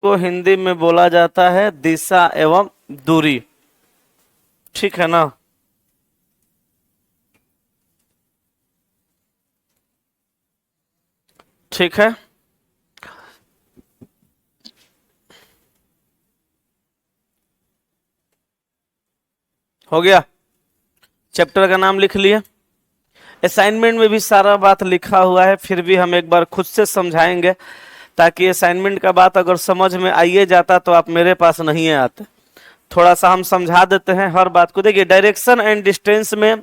को हिंदी में बोला जाता है दिशा एवं दूरी। ठीक है ना। ठीक है। हो गया। चैप्टर का नाम लिख लिया। असाइनमेंट में भी सारा बात लिखा हुआ है, फिर भी हम एक बार खुद से समझाएंगे ताकि असाइनमेंट का बात अगर समझ में आइए जाता तो आप मेरे पास नहीं आते। थोड़ा सा हम समझा देते हैं हर बात को। देखिए, डायरेक्शन एंड डिस्टेंस में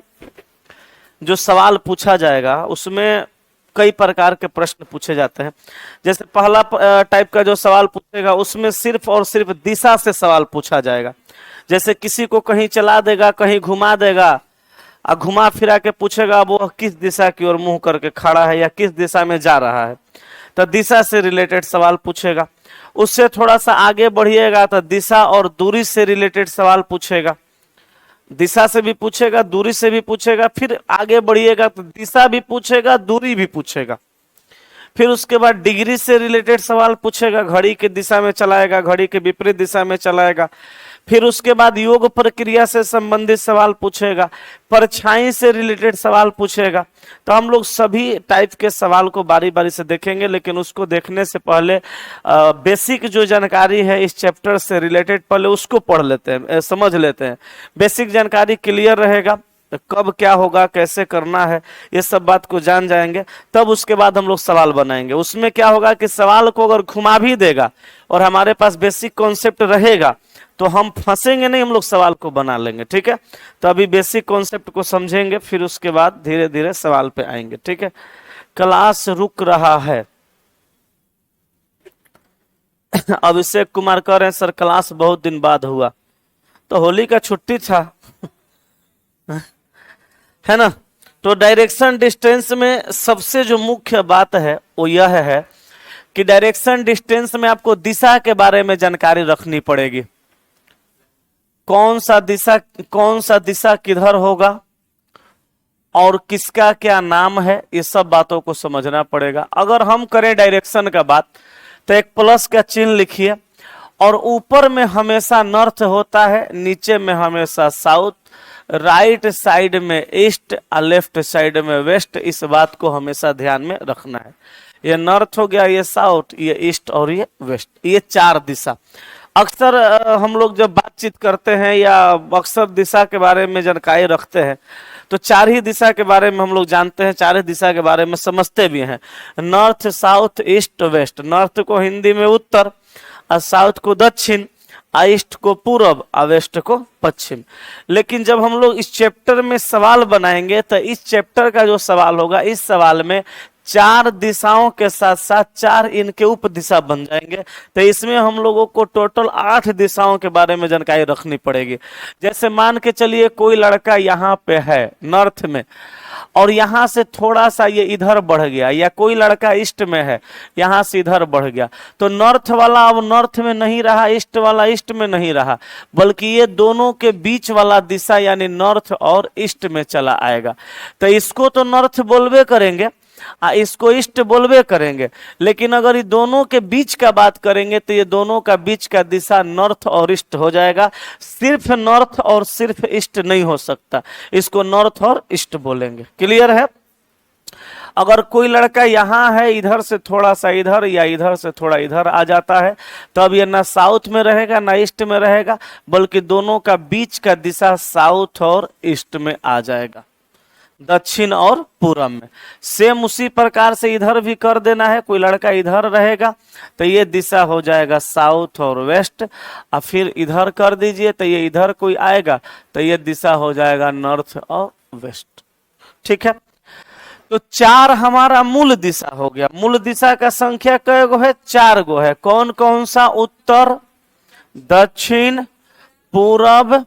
जो सवाल पूछा जाएगा उसमें कई प्रकार के प्रश्न पूछे जाते हैं। जैसे पहला टाइप का जो सवाल पूछेगा उसमें सिर्फ और सिर्फ दिशा से सवाल पूछा जाएगा। जैसे किसी को कहीं चला देगा, कहीं घुमा देगा, और घुमा फिरा के पूछेगा वो किस दिशा की ओर मुंह करके खड़ा है या किस दिशा में जा रहा है, तो दिशा से रिलेटेड सवाल पूछेगा। उससे थोड़ा सा आगे बढ़िएगा तो दिशा और दूरी से रिलेटेड सवाल पूछेगा। दिशा से भी पूछेगा, दूरी से भी पूछेगा, फिर आगे बढ़िएगा तो दिशा भी पूछेगा, दूरी भी पूछेगा। फिर उसके बाद डिग्री से रिलेटेड सवाल पूछेगा, घड़ी की दिशा में चलाएगा, घड़ी के विपरीत दिशा में चलाएगा। फिर उसके बाद योग प्रक्रिया से संबंधित सवाल पूछेगा, परछाई से रिलेटेड सवाल पूछेगा। तो हम लोग सभी टाइप के सवाल को बारी बारी से देखेंगे, लेकिन उसको देखने से पहले बेसिक जो जानकारी है इस चैप्टर से रिलेटेड पहले उसको पढ़ लेते हैं, समझ लेते हैं। बेसिक जानकारी क्लियर रहेगा, कब क्या होगा, कैसे करना है, ये सब बात को जान जाएंगे, तब उसके बाद हम लोग सवाल बनाएंगे। उसमें क्या होगा कि सवाल को अगर घुमा भी देगा और हमारे पास बेसिक कॉन्सेप्ट रहेगा तो हम फंसेंगे नहीं, हम लोग सवाल को बना लेंगे। ठीक है, तो अभी बेसिक कॉन्सेप्ट को समझेंगे, फिर उसके बाद धीरे धीरे सवाल पे आएंगे। ठीक है, क्लास रुक रहा है। अभिषेक कुमार कह रहे हैं सर क्लास बहुत दिन बाद हुआ, तो होली का छुट्टी था है ना। तो डायरेक्शन डिस्टेंस में सबसे जो मुख्य बात है वो यह है कि डायरेक्शन डिस्टेंस में आपको दिशा के बारे में जानकारी रखनी पड़ेगी। कौन सा दिशा किधर होगा और किसका क्या नाम है, ये सब बातों को समझना पड़ेगा। अगर हम करें डायरेक्शन का बात तो एक प्लस का चिन्ह लिखिए, और ऊपर में हमेशा नॉर्थ होता है, नीचे में हमेशा साउथ, राइट साइड में ईस्ट और लेफ्ट साइड में वेस्ट। इस बात को हमेशा ध्यान में रखना है। ये नॉर्थ हो गया, ये साउथ, ये ईस्ट और ये वेस्ट, ये चार दिशा। अक्सर हम लोग जब बातचीत करते हैं या अक्सर दिशा के बारे में जानकारी रखते हैं तो चार ही दिशा के बारे में हम लोग जानते हैं, चार ही दिशा के बारे में समझते भी हैं। North, south, east, west. North को हिंदी में उत्तर, और साउथ को दक्षिण, ईस्ट को पूर्व और वेस्ट को पश्चिम। लेकिन जब हम लोग इस चैप्टर में सवाल बनाएंगे तो इस चैप्टर का जो सवाल होगा, इस सवाल में चार दिशाओं के साथ साथ चार इनके उप दिशा बन जाएंगे। तो इसमें हम लोगों को टोटल 8 दिशाओं के बारे में जानकारी रखनी पड़ेगी। जैसे मान के चलिए कोई लड़का यहाँ पे है नॉर्थ में और यहाँ से थोड़ा सा ये इधर बढ़ गया, या कोई लड़का ईस्ट में है यहाँ से इधर बढ़ गया, तो नॉर्थ वाला अब नॉर्थ में नहीं रहा, ईस्ट वाला ईस्ट में नहीं रहा, बल्कि ये दोनों के बीच वाला दिशा यानी नॉर्थ और ईस्ट में चला आएगा। तो इसको तो नॉर्थ बोलबे करेंगे, इसको ईस्ट बोलबे करेंगे, लेकिन अगर ये दोनों के बीच का बात करेंगे तो ये दोनों का बीच का दिशा नॉर्थ और ईस्ट हो जाएगा। सिर्फ नॉर्थ और सिर्फ ईस्ट नहीं हो सकता, इसको नॉर्थ और ईस्ट बोलेंगे। क्लियर है। अगर कोई लड़का यहाँ है, इधर से थोड़ा सा इधर या इधर से थोड़ा इधर आ जाता है, तब ये ना साउथ में रहेगा ना ईस्ट में रहेगा, बल्कि दोनों का बीच का दिशा साउथ और ईस्ट में आ जाएगा, दक्षिण और पूरब में। सेम उसी प्रकार से इधर भी कर देना है। कोई लड़का इधर रहेगा तो ये दिशा हो जाएगा साउथ और वेस्ट, और फिर इधर कर दीजिए तो ये इधर कोई आएगा तो ये दिशा हो जाएगा नॉर्थ और वेस्ट। ठीक है, तो चार हमारा मूल दिशा हो गया। मूल दिशा का संख्या कै गो है? 4 गो है। कौन कौन सा? उत्तर, दक्षिण, पूरब,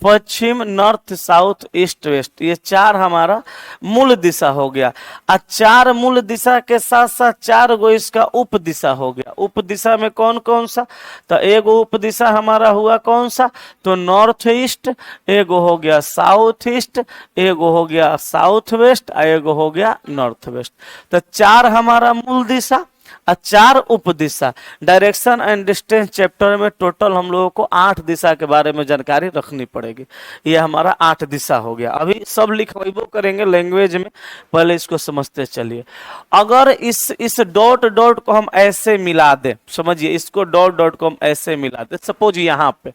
पश्चिम, नॉर्थ, साउथ, ईस्ट, वेस्ट। ये 4 हमारा मूल दिशा हो गया। और 4 मूल दिशा के साथ साथ 4 गो इसका उप दिशा हो गया। उप दिशा में कौन कौन सा? तो एगो उप दिशा हमारा हुआ कौन सा? तो नॉर्थ ईस्ट, एगो हो गया साउथ ईस्ट, एगो हो गया साउथ वेस्ट, एगो हो गया नॉर्थ वेस्ट। तो 4 हमारा मूल दिशा और 4 उप दिशा। डायरेक्शन एंड डिस्टेंस चैप्टर में टोटल हम लोगों को 8 दिशा के बारे में जानकारी रखनी पड़ेगी। ये हमारा 8 दिशा हो गया। अभी सब लिखवाइबो करेंगे लैंग्वेज में, पहले इसको समझते चलिए। अगर इस डॉट डॉट को हम ऐसे मिला दें, समझिए इसको डॉट डॉट को हम ऐसे मिला दें, सपोज यहाँ पे,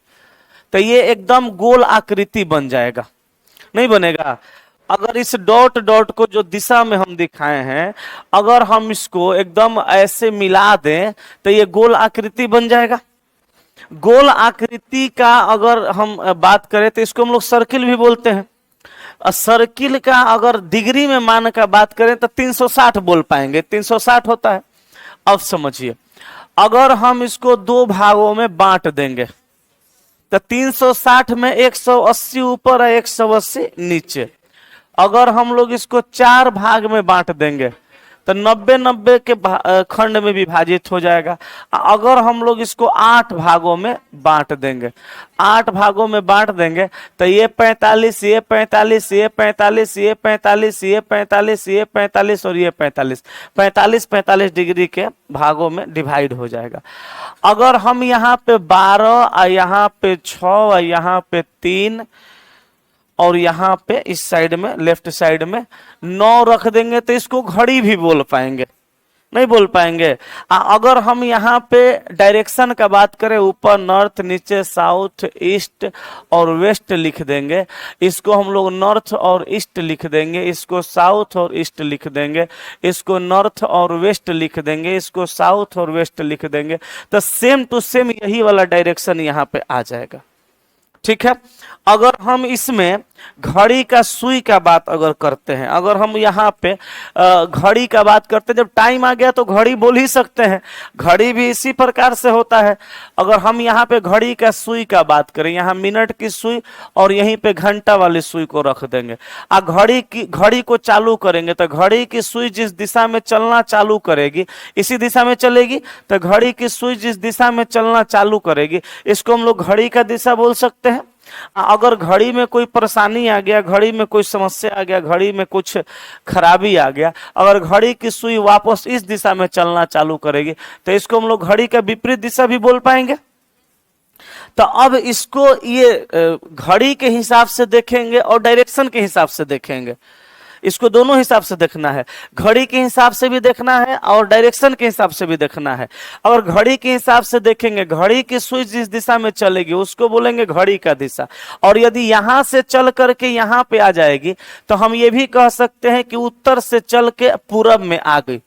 तो ये एकदम गोल आकृति बन जाएगा, नहीं बनेगा? अगर इस डॉट डॉट को जो दिशा में हम दिखाए हैं, अगर हम इसको एकदम ऐसे मिला दें तो ये गोल आकृति बन जाएगा। गोल आकृति का अगर हम बात करें तो इसको हम लोग सर्किल भी बोलते हैं। सर्किल का अगर डिग्री में मान का बात करें तो 360 बोल पाएंगे, 360 होता है। अब समझिए, अगर हम इसको 2 भागों में बांट देंगे तो 360 में 180 ऊपर है, 180 नीचे। अगर हम लोग इसको 4 भाग में बांट देंगे तो 90-90 के खंड में विभाजित हो जाएगा। अगर हम लोग इसको 8 भागों में बांट देंगे, 8 भागों में बांट देंगे तो ये 45, ये 45, ये 45, ये 45, ये 45, ये 45 और ये 45, 45 डिग्री के भागों में डिवाइड हो जाएगा। अगर हम यहाँ पे 12 और यहाँ पे 6 और यहाँ पे 3 और यहाँ पे इस साइड में लेफ्ट साइड में 9 रख देंगे तो इसको घड़ी भी बोल पाएंगे? नहीं बोल पाएंगे। अगर हम यहाँ पे डायरेक्शन का बात करें, ऊपर नॉर्थ, नीचे साउथ, ईस्ट और वेस्ट लिख देंगे, इसको हम लोग नॉर्थ और ईस्ट लिख देंगे, इसको साउथ और ईस्ट लिख देंगे, इसको नॉर्थ और वेस्ट लिख देंगे, इसको साउथ और वेस्ट लिख देंगे, तो सेम टू सेम यही वाला डायरेक्शन यहाँ पे आ जाएगा। ठीक है। अगर हम इसमें घड़ी का सुई का बात अगर करते हैं, अगर हम यहाँ पे घड़ी का बात करते हैं, जब टाइम आ गया तो घड़ी बोल ही सकते हैं, घड़ी भी इसी प्रकार से होता है। अगर हम यहाँ पे घड़ी का सुई का बात करें, यहाँ मिनट की सुई और यहीं पे घंटा वाली सुई को रख देंगे, घड़ी को चालू करेंगे तो घड़ी की सुई जिस दिशा में चलना चालू करेगी इसी दिशा में चलेगी, तो घड़ी की सुई जिस दिशा में चलना चालू करेगी इसको हम लोग घड़ी का दिशा बोल सकते हैं। अगर घड़ी में कोई परेशानी आ गया, घड़ी में कोई समस्या आ गया, घड़ी में कुछ खराबी आ गया, अगर घड़ी की सुई वापस इस दिशा में चलना चालू करेगी तो इसको हम लोग घड़ी का विपरीत दिशा भी बोल पाएंगे। तो अब इसको ये घड़ी के हिसाब से देखेंगे और डायरेक्शन के हिसाब से देखेंगे, इसको दोनों हिसाब से देखना है, घड़ी के हिसाब से भी देखना है और डायरेक्शन के हिसाब से भी देखना है। अगर घड़ी के हिसाब से देखेंगे, घड़ी की सुई जिस दिशा में चलेगी उसको बोलेंगे घड़ी का दिशा, और यदि यहां से चल करके यहां पे आ जाएगी तो हम ये भी कह सकते हैं कि उत्तर से चल के पूरब में आ गई,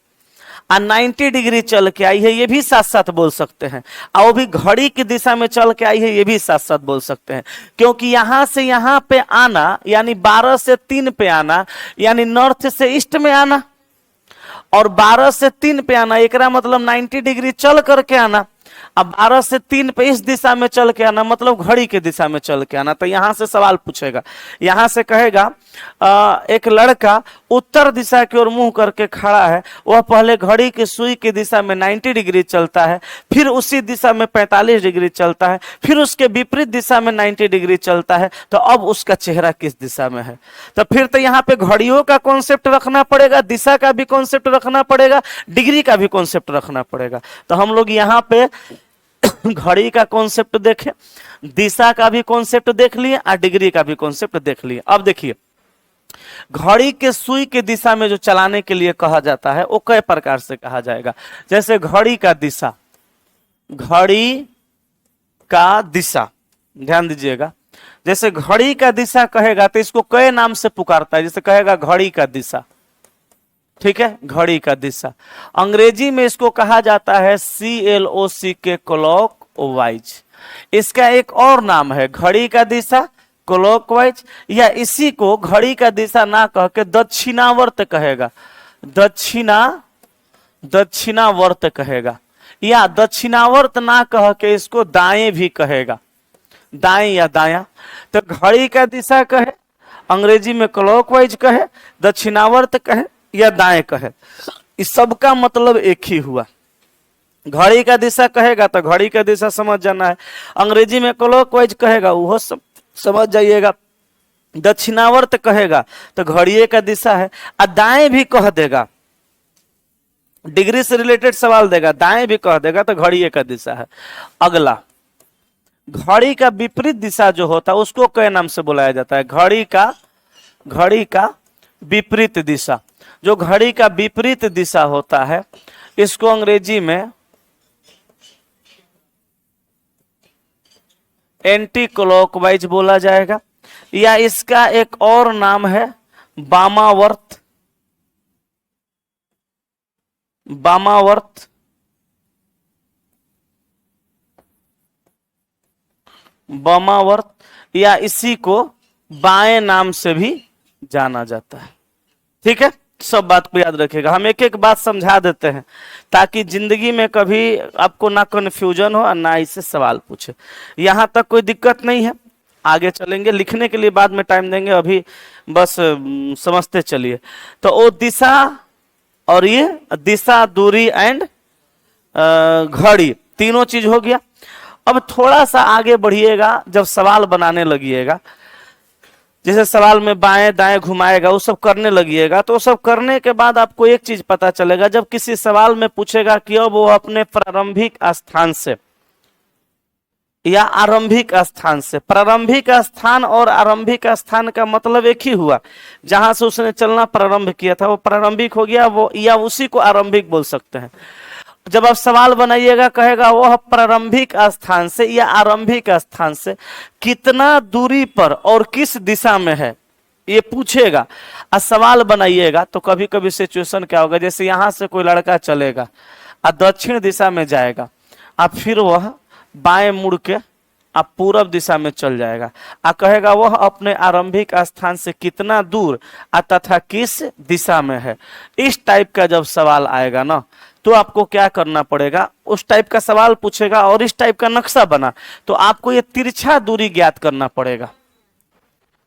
90 डिग्री चल के आई है, ये भी साथ साथ बोल सकते हैं। और वो भी घड़ी की दिशा में चल के आई है, ये भी साथ साथ बोल सकते हैं। क्योंकि यहां से यहां पे आना यानी 12 से 3 पे आना यानी नॉर्थ से ईस्ट में आना, और 12 से 3 पे आना एकरा मतलब 90 डिग्री चल करके आना। अब 12 से 3 पे इस दिशा में चल के आना मतलब घड़ी के दिशा में चल के आना। तो यहां से सवाल पूछेगा, यहां से कहेगा एक लड़का उत्तर दिशा की ओर मुंह करके खड़ा है, वह पहले घड़ी की सुई की दिशा में 90 डिग्री चलता है, फिर उसी दिशा में 45 डिग्री चलता है, फिर उसके विपरीत दिशा में 90 डिग्री चलता है, तो अब उसका चेहरा किस दिशा में है? तो फिर तो यहाँ पे घड़ियों का कॉन्सेप्ट रखना पड़ेगा, दिशा का भी कॉन्सेप्ट रखना पड़ेगा, डिग्री का भी कॉन्सेप्ट रखना पड़ेगा। तो हम लोग यहाँ पे घड़ी का कॉन्सेप्ट देखें, दिशा का भी कॉन्सेप्ट देख लिए और डिग्री का भी कॉन्सेप्ट देख लिए। अब देखिए, घड़ी के सुई के दिशा में जो चलाने के लिए कहा जाता है वो कई प्रकार से कहा जाएगा। जैसे घड़ी का दिशा, घड़ी का दिशा, ध्यान दीजिएगा, जैसे घड़ी का दिशा कहेगा तो इसको कई नाम से पुकारता है। जैसे कहेगा घड़ी का दिशा, ठीक है, घड़ी का दिशा। अंग्रेजी में इसको कहा जाता है CLOCK, क्लॉक वाइज। इसका एक और नाम है घड़ी का दिशा, क्लॉकवाइज, या इसी को घड़ी का दिशा ना कह के दक्षिणावर्त कहेगा, दक्षिणावर्त कहेगा, या दक्षिणावर्त ना कह के इसको दाएं भी कहेगा, दाएं या दाया। तो घड़ी का दिशा कहे, अंग्रेजी में क्लॉकवाइज कहे, दक्षिणावर्त कहे या दाएं कहे, इस सब का मतलब एक ही हुआ। घड़ी का दिशा कहेगा तो घड़ी का दिशा समझ जाना है, अंग्रेजी में क्लॉकवाइज कहेगा वो समझ जाइएगा, दक्षिणावर्त कहेगा तो घड़िए का दिशा है, और दाएं भी कह देगा, डिग्री से रिलेटेड सवाल देगा, दाएं भी कह देगा तो घड़ी का दिशा है। अगला, घड़ी का विपरीत दिशा जो होता है उसको क्या नाम से बुलाया जाता है? घड़ी का विपरीत दिशा। जो घड़ी का विपरीत दिशा होता है इसको अंग्रेजी में एंटी क्लॉकवाइज बोला जाएगा, या इसका एक और नाम है वामावर्त। वामावर्त या इसी को बाएं नाम से भी जाना जाता है। ठीक है, सब बात को याद रखिएगा। हम एक एक बात समझा देते हैं ताकि जिंदगी में कभी आपको ना कंफ्यूजन हो और ना इससे सवाल पूछे। यहां तक कोई दिक्कत नहीं है, आगे चलेंगे। लिखने के लिए बाद में टाइम देंगे, अभी बस समझते चलिए। तो वो दिशा और ये दिशा, दूरी एंड घड़ी, तीनों चीज हो गया। अब थोड़ा सा आगे बढ़िएगा, जब सवाल बनाने लगिएगा, जैसे सवाल में बाएं दाएं घुमाएगा, वो सब करने लगिएगा, तो सब करने के बाद आपको एक चीज पता चलेगा। जब किसी सवाल में पूछेगा कि अब वो अपने प्रारंभिक स्थान से या आरंभिक स्थान से, प्रारंभिक स्थान और आरंभिक स्थान का मतलब एक ही हुआ, जहां से उसने चलना प्रारंभ किया था वो प्रारंभिक हो गया, वो या उसी को आरंभिक बोल सकते हैं। जब आप सवाल बनाइएगा, कहेगा वह प्रारंभिक स्थान से या आरंभिक स्थान से कितना दूरी पर और किस दिशा में है, ये पूछेगा और सवाल बनाइएगा। तो कभी कभी सिचुएशन क्या होगा, जैसे यहां से कोई लड़का चलेगा और दक्षिण दिशा में जाएगा, और फिर वह बाएं मुड़ के आप पूरब दिशा में चल जाएगा, और कहेगा वह अपने आरंभिक स्थान से कितना दूर तथा किस दिशा में है। इस टाइप का जब सवाल आएगा ना, तो आपको क्या करना पड़ेगा, उस टाइप का सवाल पूछेगा और इस टाइप का नक्शा बना, तो आपको ये तिरछा दूरी ज्ञात करना पड़ेगा।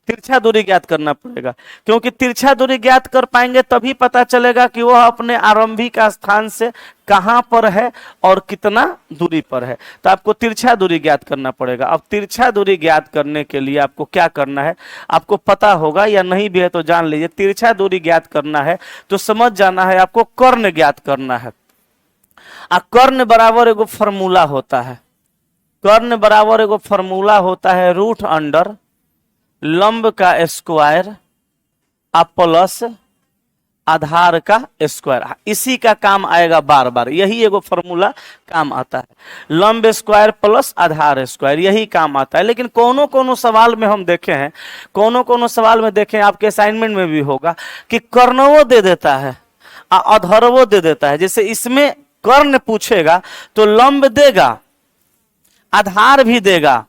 तिरछा दूरी ज्ञात करना पड़ेगा, क्योंकि तिरछा दूरी ज्ञात कर पाएंगे तभी पता चलेगा कि वह अपने आरंभिक स्थान से कहां पर है और कितना दूरी पर है। तो आपको तिरछा दूरी ज्ञात करना पड़ेगा। अब तिरछा दूरी ज्ञात करने के लिए आपको क्या करना है, आपको पता होगा या नहीं भी है तो जान लीजिए। तिरछा दूरी ज्ञात करना है तो समझ जाना है आपको कर्ण ज्ञात करना है। कर्ण बराबर एगो फॉर्मूला होता है, कर्ण बराबर एगो फॉर्मूला होता है रूट अंडर लंब का स्क्वायर प्लस आधार का स्क्वायर। इसी का काम आएगा बार बार, यही एगो फॉर्मूला काम आता है, लंब स्क्वायर प्लस आधार स्क्वायर, यही काम आता है। लेकिन कोनो कोनो सवाल में हम देखे हैं, कोनो कोनो सवाल में देखें, आपके असाइनमेंट में भी होगा कि कर्णवो दे देता है अधर्वो दे देता है। जैसे इसमें कर्ण पूछेगा तो लंब देगा, आधार भी देगा,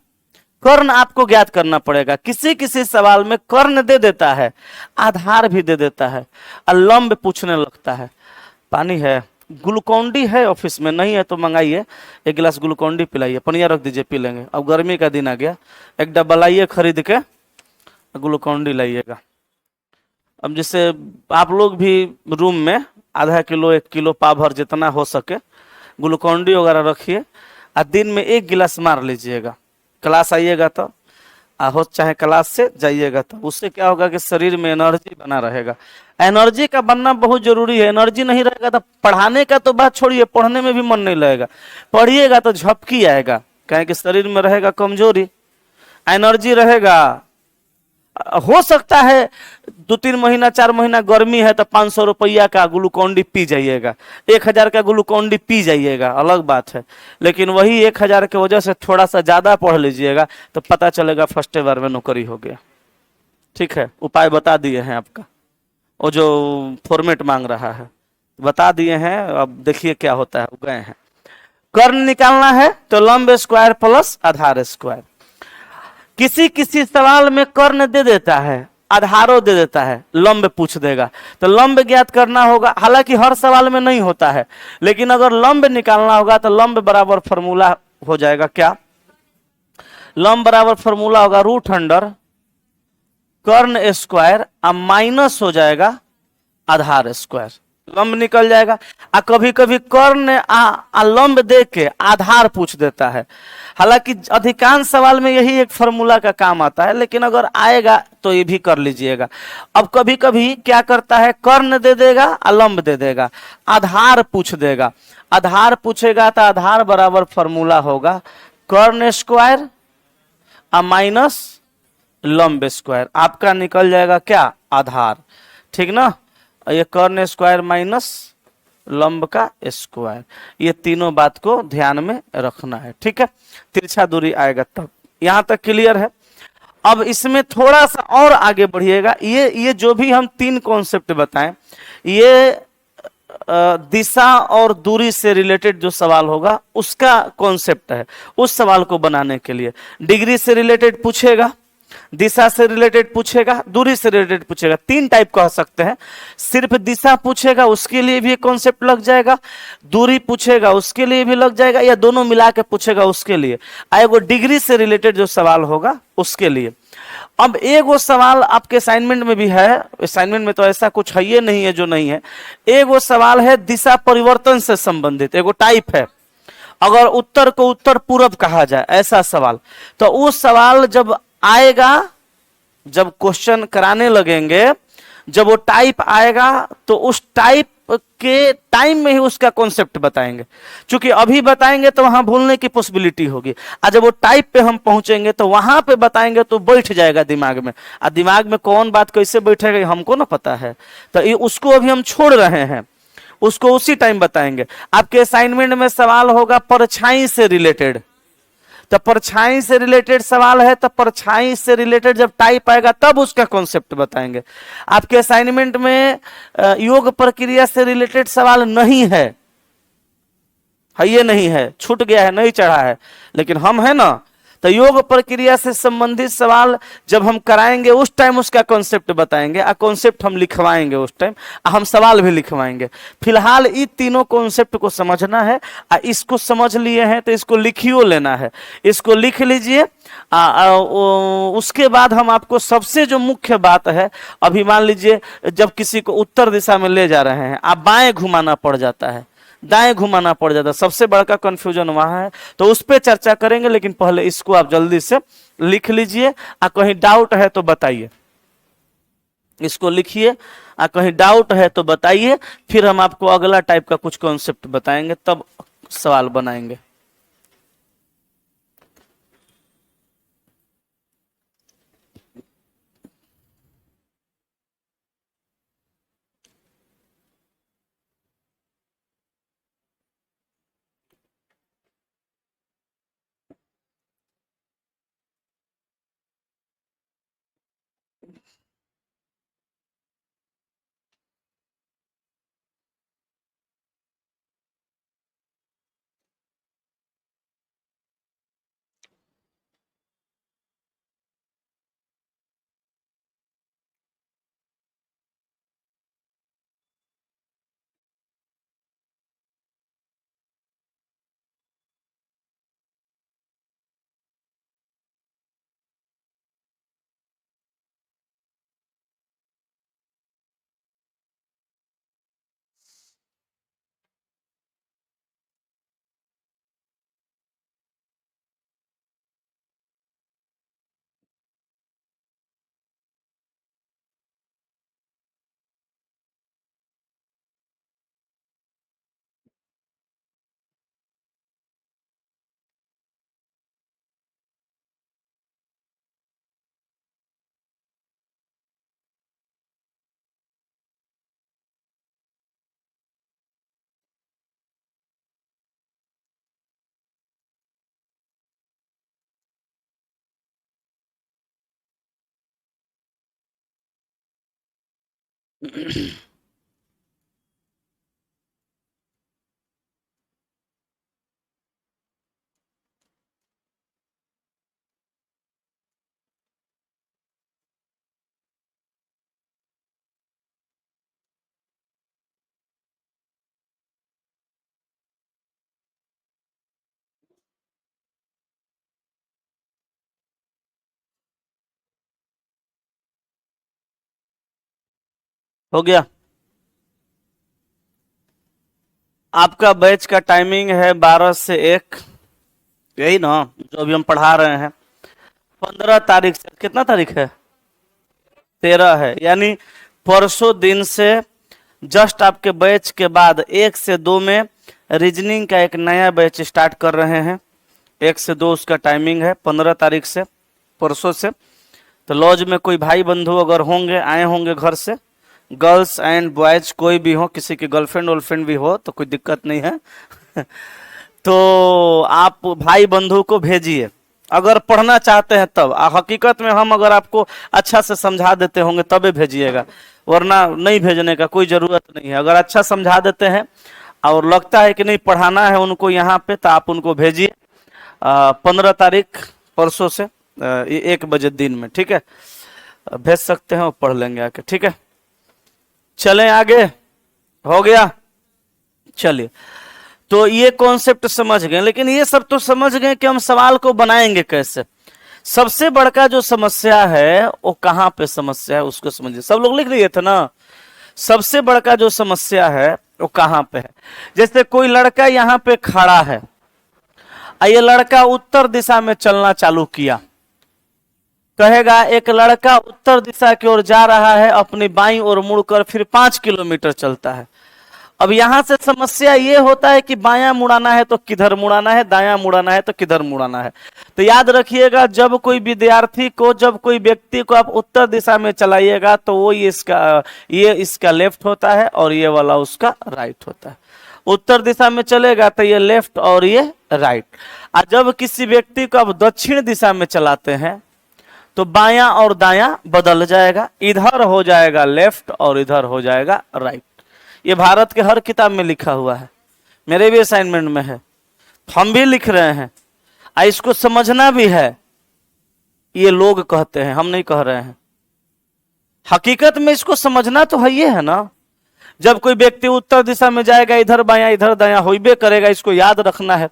कर्ण आपको ज्ञात करना पड़ेगा। किसी किसी सवाल में कर्ण दे देता है, आधार भी दे देता है और लंब पूछने लगता है। पानी है, ग्लूकोन डी है ऑफिस में, नहीं है तो मंगाइए, एक गिलास ग्लूकोन डी पिलाइए, पनिया रख दीजिए, पी लेंगे। अब गर्मी का दिन आ गया, एक डब्बा लाइए खरीद के, ग्लूकोन डी लाइएगा। अब जैसे आप लोग भी रूम में आधा किलो 1 किलो पाव भर जितना हो सके ग्लूकोन डी वगैरह रखिए और दिन में 1 गिलास मार लीजिएगा। क्लास आइएगा तो हो, चाहे क्लास से जाइएगा तो, उससे क्या होगा कि शरीर में एनर्जी बना रहेगा। एनर्जी का बनना बहुत जरूरी है। एनर्जी नहीं रहेगा तो पढ़ाने का तो बात छोड़िए, पढ़ने में भी मन नहीं लगेगा। पढ़िएगा तो झपकी आएगा, कहें कि शरीर में रहेगा कमजोरी। एनर्जी रहेगा, हो सकता है 2-3 महीना 4 महीना गर्मी है तो 500 रुपया का ग्लूकोन डी पी जाइएगा, 1000 का ग्लूकोन डी पी जाइएगा, अलग बात है। लेकिन वही 1000 के वजह से थोड़ा सा ज्यादा पढ़ लीजिएगा तो पता चलेगा फर्स्ट बार में नौकरी हो गया। ठीक है, उपाय बता दिए हैं आपका, वो जो फॉर्मेट मांग रहा है बता दिए हैं। अब देखिए क्या होता है, गए हैं। कर्ण निकालना है तो लंब स्क्वायर प्लस आधार स्क्वायर। किसी किसी सवाल में कर्ण दे देता है, आधारो दे देता है, लंब पूछ देगा, तो लंब ज्ञात करना होगा। हालांकि हर सवाल में नहीं होता है, लेकिन अगर लंब निकालना होगा तो लंब बराबर फॉर्मूला हो जाएगा क्या, लंब बराबर फॉर्मूला होगा रूट अंडर कर्ण स्क्वायर माइनस हो जाएगा आधार स्क्वायर। लंब निकल जाएगा। कभी कभी कर्ण लंब दे के आधार पूछ देता है। हालांकि अधिकांश सवाल में यही एक फॉर्मूला का काम आता है, लेकिन अगर आएगा तो ये भी कर लीजिएगा। अब कभी कभी क्या करता है, कर्ण दे देगा लंब दे देगा, आधार पूछ देगा। आधार पूछेगा तो आधार बराबर फॉर्मूला होगा कर्ण स्क्वायर माइनस लंब स्क्वायर। आपका निकल जाएगा क्या, आधार। ठीक ना, ये कर्ण स्क्वायर माइनस लंब का स्क्वायर, ये तीनों बात को ध्यान में रखना है। ठीक है, तिरछा दूरी आएगा तब। यहां तक क्लियर है। अब इसमें थोड़ा सा और आगे बढ़िएगा। ये जो भी हम तीन कॉन्सेप्ट बताएं, ये दिशा और दूरी से रिलेटेड जो सवाल होगा उसका कॉन्सेप्ट है। उस सवाल को बनाने के लिए डिग्री से रिलेटेड पूछेगा, दिशा से रिलेटेड पूछेगा, दूरी से रिलेटेड पूछेगा। तीन टाइप कह सकते हैं। सिर्फ दिशा पूछेगा उसके लिए भी कॉन्सेप्ट लग जाएगा, दूरी पूछेगा उसके लिए भी लग जाएगा, या दोनों मिला के पूछेगा उसके लिए। एगो डिग्री से रिलेटेड जो सवाल होगा उसके लिए। अब एक वो सवाल आपके असाइनमेंट में भी है, असाइनमेंट में तो ऐसा कुछ है ये नहीं है जो नहीं है। एक वो सवाल है दिशा परिवर्तन से संबंधित, एगो टाइप है। अगर उत्तर को उत्तर पूरब कहा जाए ऐसा सवाल, तो उस सवाल जब आएगा, जब क्वेश्चन कराने लगेंगे, जब वो टाइप आएगा तो उस टाइप के टाइम में ही उसका कॉन्सेप्ट बताएंगे। क्योंकि अभी बताएंगे तो वहां भूलने की पॉसिबिलिटी होगी, और जब वो टाइप पे हम पहुंचेंगे तो वहां पे बताएंगे तो बैठ जाएगा दिमाग में। और दिमाग में कौन बात कैसे बैठेगा हमको ना पता है, तो ये उसको अभी हम छोड़ रहे हैं, उसको उसी टाइम बताएंगे। आपके असाइनमेंट में सवाल होगा परछाई से रिलेटेड, तो परछाई से रिलेटेड सवाल है, तो परछाई से रिलेटेड जब टाइप आएगा तब उसका कॉन्सेप्ट बताएंगे। आपके असाइनमेंट में योग प्रक्रिया से रिलेटेड सवाल नहीं है, ये नहीं है, छूट गया है, नहीं चढ़ा है, लेकिन हम है ना, तो योग प्रक्रिया से संबंधित सवाल जब हम कराएंगे उस टाइम उसका कॉन्सेप्ट बताएंगे, और कॉन्सेप्ट हम लिखवाएंगे उस टाइम, हम सवाल भी लिखवाएंगे। फिलहाल इन तीनों कॉन्सेप्ट को समझना है, इसको समझ लिए हैं तो इसको लिखियो लेना है, इसको लिख लीजिए। उसके बाद हम आपको सबसे जो मुख्य बात है, अभी मान लीजिए जब किसी को उत्तर दिशा में ले जा रहे हैं, आप बाएं घुमाना पड़ जाता है, दाएं घुमाना पड़ जाता है, सबसे बड़ा कंफ्यूजन वहां है, तो उस पर चर्चा करेंगे। लेकिन पहले इसको आप जल्दी से लिख लीजिए, कहीं डाउट है तो बताइए, इसको लिखिए, कहीं डाउट है तो बताइए, फिर हम आपको अगला टाइप का कुछ कॉन्सेप्ट बताएंगे, तब सवाल बनाएंगे। हो गया। आपका बैच का टाइमिंग है 12 से 1, यही ना जो अभी हम पढ़ा रहे हैं। 15 तारीख से, कितना तारीख है? 13 है, यानी परसों दिन से जस्ट आपके बैच के बाद 1 से 2 में रीजनिंग का एक नया बैच स्टार्ट कर रहे हैं। 1 से 2 उसका टाइमिंग है, 15 तारीख से, परसों से। तो लॉज में कोई भाई बंधु अगर होंगे, आए होंगे घर से, गर्ल्स एंड बॉयज कोई भी हो, किसी की गर्लफ्रेंड वर्लफ्रेंड भी हो तो कोई दिक्कत नहीं है तो आप भाई बंधु को भेजिए अगर पढ़ना चाहते हैं तब। हकीकत में हम अगर आपको अच्छा से समझा देते होंगे तबे भेजिएगा, वरना नहीं भेजने का कोई जरूरत नहीं है। अगर अच्छा समझा देते हैं और लगता है कि नहीं पढ़ाना है उनको यहाँ पे, तो आप उनको भेजिए 15 तारीख परसों से 1 बजे दिन में, ठीक है? भेज सकते हैं और पढ़ लेंगे आके, ठीक है? चलें आगे, हो गया? चलिए, तो ये कॉन्सेप्ट समझ गए, लेकिन ये सब तो समझ गए कि हम सवाल को बनाएंगे कैसे। सबसे बड़का जो समस्या है वो कहाँ पे समस्या है उसको समझिए। सब लोग लिख लिए थे ना? सबसे बड़का जो समस्या है वो कहाँ पे है। जैसे कोई लड़का यहाँ पे खड़ा है, ये लड़का उत्तर दिशा में चलना चालू किया, कहेगा एक लड़का उत्तर दिशा की ओर जा रहा है, अपनी बाईं ओर मुड़कर फिर 5 किलोमीटर चलता है। अब यहां से समस्या ये होता है कि बायां मुड़ाना है तो किधर मुड़ाना है, दायां मुड़ाना है तो किधर मुड़ाना है। तो याद रखिएगा, जब कोई विद्यार्थी को, जब कोई व्यक्ति को आप उत्तर दिशा में चलाइएगा तो वो ये इसका लेफ्ट होता है और ये वाला उसका राइट होता है। उत्तर दिशा में चलेगा तो ये लेफ्ट और ये राइट। और जब किसी व्यक्ति को आप दक्षिण दिशा में चलाते हैं तो बायां और दायां बदल जाएगा, इधर हो जाएगा लेफ्ट और इधर हो जाएगा राइट। ये भारत के हर किताब में लिखा हुआ है, मेरे भी असाइनमेंट में है, हम भी लिख रहे हैं, इसको समझना भी है। ये लोग कहते हैं, हम नहीं कह रहे हैं। हकीकत में इसको समझना तो है, ये है ना। जब कोई व्यक्ति उत्तर दिशा में जाएगा, इधर बायां इधर दायां होइबे करेगा, इसको याद रखना है।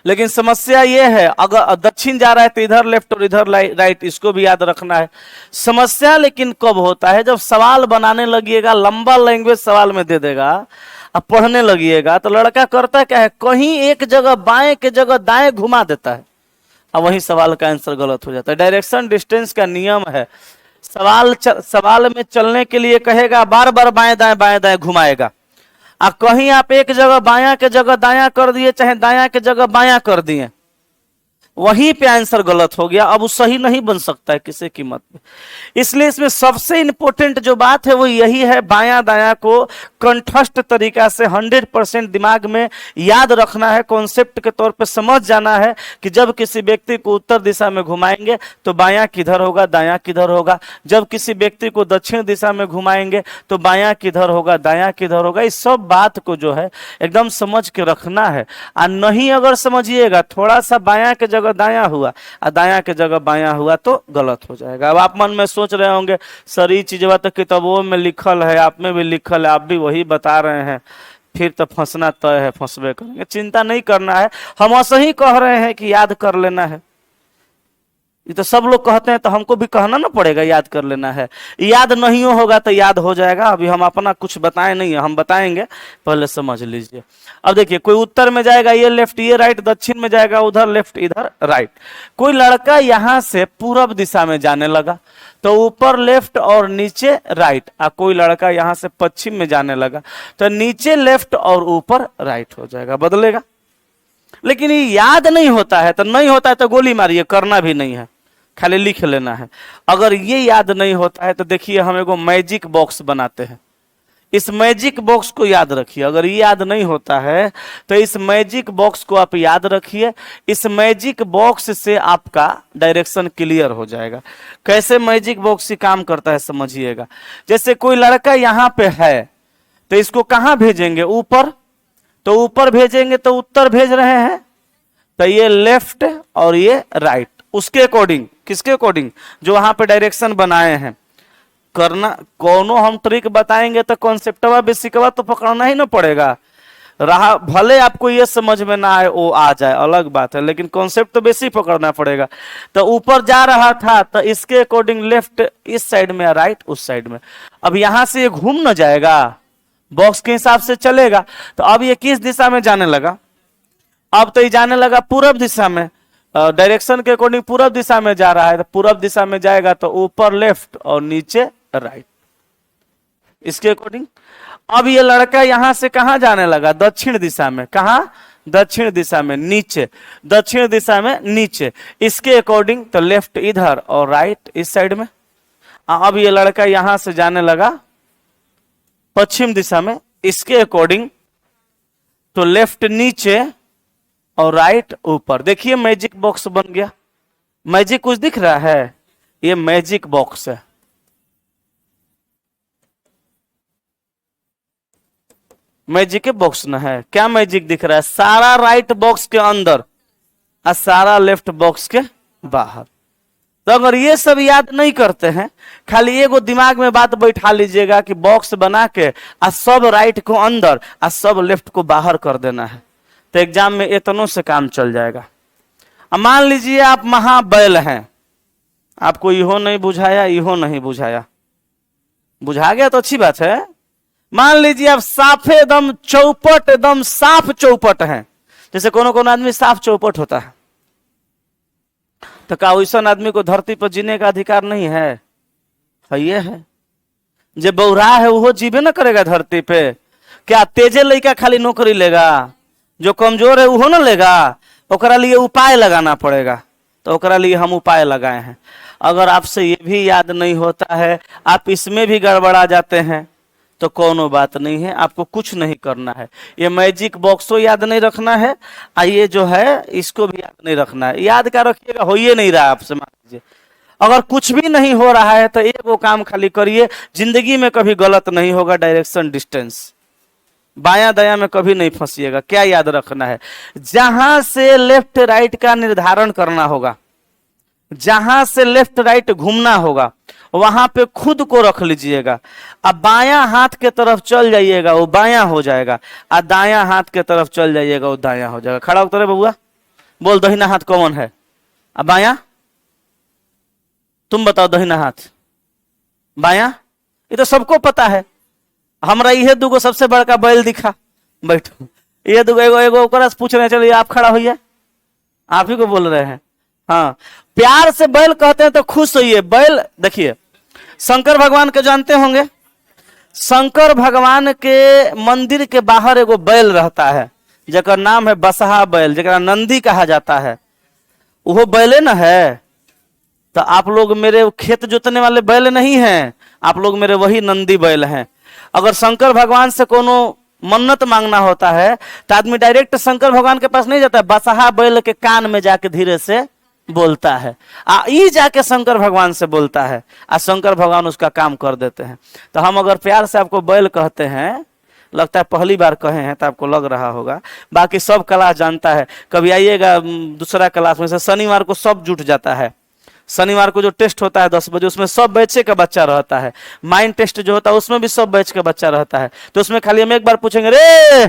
लेकिन समस्या यह है, अगर दक्षिण जा रहा है तो इधर लेफ्ट और इधर राइट, इसको भी याद रखना है। समस्या लेकिन कब होता है, जब सवाल बनाने लगिएगा, लंबा लैंग्वेज सवाल में दे देगा, अब पढ़ने लगिएगा तो लड़का करता क्या है, कहीं एक जगह बाएं के जगह दाएं घुमा देता है, अब वही सवाल का आंसर गलत हो जाता है। डायरेक्शन डिस्टेंस का नियम है, सवाल में चलने के लिए कहेगा, बार बार बाएं दाएं घुमाएगा। कहीं आप एक जगह बायां के जगह दायां कर दिए, चाहे दायां के जगह बायां कर दिए, वहीं पे आंसर गलत हो गया, अब वो सही नहीं बन सकता है किसी कीमत पे। इसलिए इसमें सबसे इंपॉर्टेंट जो बात है वो यही है, बायां दायां को कंठस्थ तरीका से 100% दिमाग में याद रखना है, कॉन्सेप्ट के तौर पे समझ जाना है कि जब किसी व्यक्ति को उत्तर दिशा में घुमाएंगे तो बायां किधर होगा, दायां किधर होगा। जब किसी व्यक्ति को दक्षिण दिशा में घुमाएंगे तो बायां किधर होगा, दायां किधर होगा। इस सब बात को जो है एकदम समझ के रखना है। और नहीं अगर समझिएगा, थोड़ा सा बायां के जगह दायां हुआ और दायां के जगह बायां हुआ तो गलत हो जाएगा। अब आप मन में सोच रहे होंगे, सर ये चीज तो किताबों में लिखल है, आप में भी लिखल है, आप भी वही बता रहे हैं, फिर तो फंसना तय है, फंसबे करेंगे। चिंता नहीं करना है, हम ऐसे ही कह रहे हैं कि याद कर लेना है। ये तो सब लोग कहते हैं तो हमको भी कहना ना पड़ेगा, याद कर लेना है। याद नहीं होगा तो याद हो जाएगा। अभी हम अपना कुछ बताए नहीं है, हम बताएंगे, पहले समझ लीजिए। अब देखिए, कोई उत्तर में जाएगा ये लेफ्ट ये राइट, दक्षिण में जाएगा उधर लेफ्ट इधर राइट। कोई लड़का यहां से पूरब दिशा में जाने लगा तो ऊपर लेफ्ट और नीचे राइट। कोई लड़का यहां से पश्चिम में जाने लगा तो नीचे लेफ्ट और ऊपर राइट हो जाएगा, बदलेगा। लेकिन ये याद नहीं होता है तो नहीं होता है तो गोली मारिए, करना भी नहीं है, खाली लिख लेना है। अगर ये याद नहीं होता है तो देखिए, हम एगो मैजिक बॉक्स बनाते हैं, इस मैजिक बॉक्स को याद रखिए। अगर ये याद नहीं होता है तो इस मैजिक बॉक्स को आप याद रखिए। इस मैजिक बॉक्स से आपका डायरेक्शन क्लियर हो जाएगा। कैसे मैजिक बॉक्स काम करता है समझिएगा। जैसे कोई लड़का यहाँ पे है तो इसको कहाँ भेजेंगे, ऊपर। तो ऊपर भेजेंगे तो उत्तर भेज रहे हैं, तो ये लेफ्ट और ये राइट, उसके अकॉर्डिंग। किसके अकॉर्डिंग? जो वहां पे डायरेक्शन बनाए हैं। करना कोनो हम ट्रिक बताएंगे तो कॉन्सेप्टवा बेसिकवा तो पकड़ना ही ना पड़ेगा। रहा भले आपको ये समझ में ना आए, वो आ जाए अलग बात है, लेकिन कॉन्सेप्ट तो बेसिक पकड़ना पड़ेगा। तो ऊपर जा रहा था तो इसके अकॉर्डिंग लेफ्ट इस साइड में, राइट उस साइड में। अब यहां से ये घूम न जाएगा बॉक्स के हिसाब से चलेगा। तो अब ये किस दिशा में जाने लगा? अब तो ये जाने लगा पूरब दिशा में, डायरेक्शन के अकॉर्डिंग पूरब दिशा में जा रहा है। तो पूरब दिशा में जाएगा तो ऊपर लेफ्ट और नीचे राइट, इसके अकॉर्डिंग। अब ये लड़का यहां से कहां जाने लगा? दक्षिण दिशा में। कहां? दक्षिण दिशा में, नीचे, दक्षिण दिशा में नीचे, इसके अकॉर्डिंग। तो लेफ्ट इधर और राइट इस साइड में। अब ये लड़का यहां से जाने लगा पश्चिम दिशा में, इसके अकॉर्डिंग। तो लेफ्ट नीचे और राइट ऊपर। देखिए मैजिक बॉक्स बन गया। मैजिक कुछ दिख रहा है? ये मैजिक बॉक्स है। मैजिक के बॉक्स न है क्या? मैजिक दिख रहा है? सारा राइट बॉक्स के अंदर और सारा लेफ्ट बॉक्स के बाहर। तो अगर ये सब याद नहीं करते हैं, खाली एगो दिमाग में बात बैठा लीजिएगा कि बॉक्स बना के आ सब राइट को अंदर आ सब लेफ्ट को बाहर कर देना है, तो एग्जाम में इतनों से काम चल जाएगा। अब मान लीजिए आप महाबैल हैं, आपको इहो नहीं बुझाया, इहो नहीं बुझाया, बुझा गया तो अच्छी बात है। मान लीजिए आप साफे एकदम चौपट, एकदम साफ चौपट हैं। जैसे कोनो आदमी साफ चौपट होता है, तो क्या वैसा आदमी को धरती पर जीने का अधिकार नहीं है? ये है। जो बौरा है वो जीवे ना करेगा धरती पे। क्या तेजे लड़का खाली नौकरी लेगा? जो कमजोर है वो ना लेगा? ओकरा लिए उपाय लगाना पड़ेगा। तो ओकरा लिए हम उपाय लगाए हैं। अगर आपसे ये भी याद नहीं होता है, आप इसमें भी गड़बड़ा जाते हैं, तो कोनो बात नहीं है, आपको कुछ नहीं करना है। ये मैजिक बॉक्सो याद नहीं रखना है, ये जो है इसको भी याद नहीं रखना है। याद क्या रखिएगा? हो ही नहीं रहा आपसे, मान लीजिए अगर कुछ भी नहीं हो रहा है तो एक वो काम खाली करिए, जिंदगी में कभी गलत नहीं होगा। डायरेक्शन डिस्टेंस, बायां दायां में कभी नहीं फंसिएगा। क्या याद रखना है? जहां से लेफ्ट राइट का निर्धारण करना होगा, जहां से लेफ्ट राइट घूमना होगा, वहां पे खुद को रख लीजिएगा। अब बायां हाथ के तरफ चल जाइएगा, वो बायां हो जाएगा। और दायां हाथ के तरफ चल जाइएगा, वो दायां हो जाएगा। खड़ा उतरे बबुआ, बोल दहिना हाथ कौन है? अब बायां, तुम बताओ दहिना हाथ, बायां। ये तो सबको पता है। हमरा ये दुगो सबसे बड़का बैल दिखा, बैठो। ये दुगो एगो एगो ओकरा से पूछ रहे हैं, चलिए आप खड़ा होइए, आप ही को बोल रहे हैं। हाँ, प्यार से बैल कहते हैं तो खुश होइए। बैल देखिए, शंकर भगवान के जानते होंगे। शंकर भगवान के मंदिर के बाहर एगो बैल रहता है, जेकर नाम है बसहा बैल, जेकरा नंदी कहा जाता है। वो बैले न है। तो आप लोग मेरे खेत जोतने वाले बैल नहीं हैं, आप लोग मेरे वही नंदी बैल हैं। अगर शंकर भगवान से कोनो मन्नत मांगना होता है तो आदमी डायरेक्ट शंकर भगवान के पास नहीं जाता है, बसहा बैल के कान में जाके धीरे से बोलता है। ई जाके शंकर भगवान से बोलता है, शंकर भगवान उसका काम कर देते हैं। तो हम अगर प्यार से आपको बैल कहते हैं, लगता है पहली बार कहे हैं तो आपको लग रहा होगा, बाकी सब क्लास जानता है। कभी आइएगा दूसरा क्लास में से, शनिवार को सब जुट जाता है। शनिवार को जो टेस्ट होता है 10 बजे, उसमें सब बैच का बच्चा रहता है। माइंड टेस्ट जो होता है उसमें भी सब बैच का बच्चा रहता है। तो उसमें खाली हम एक बार पूछेंगे, रे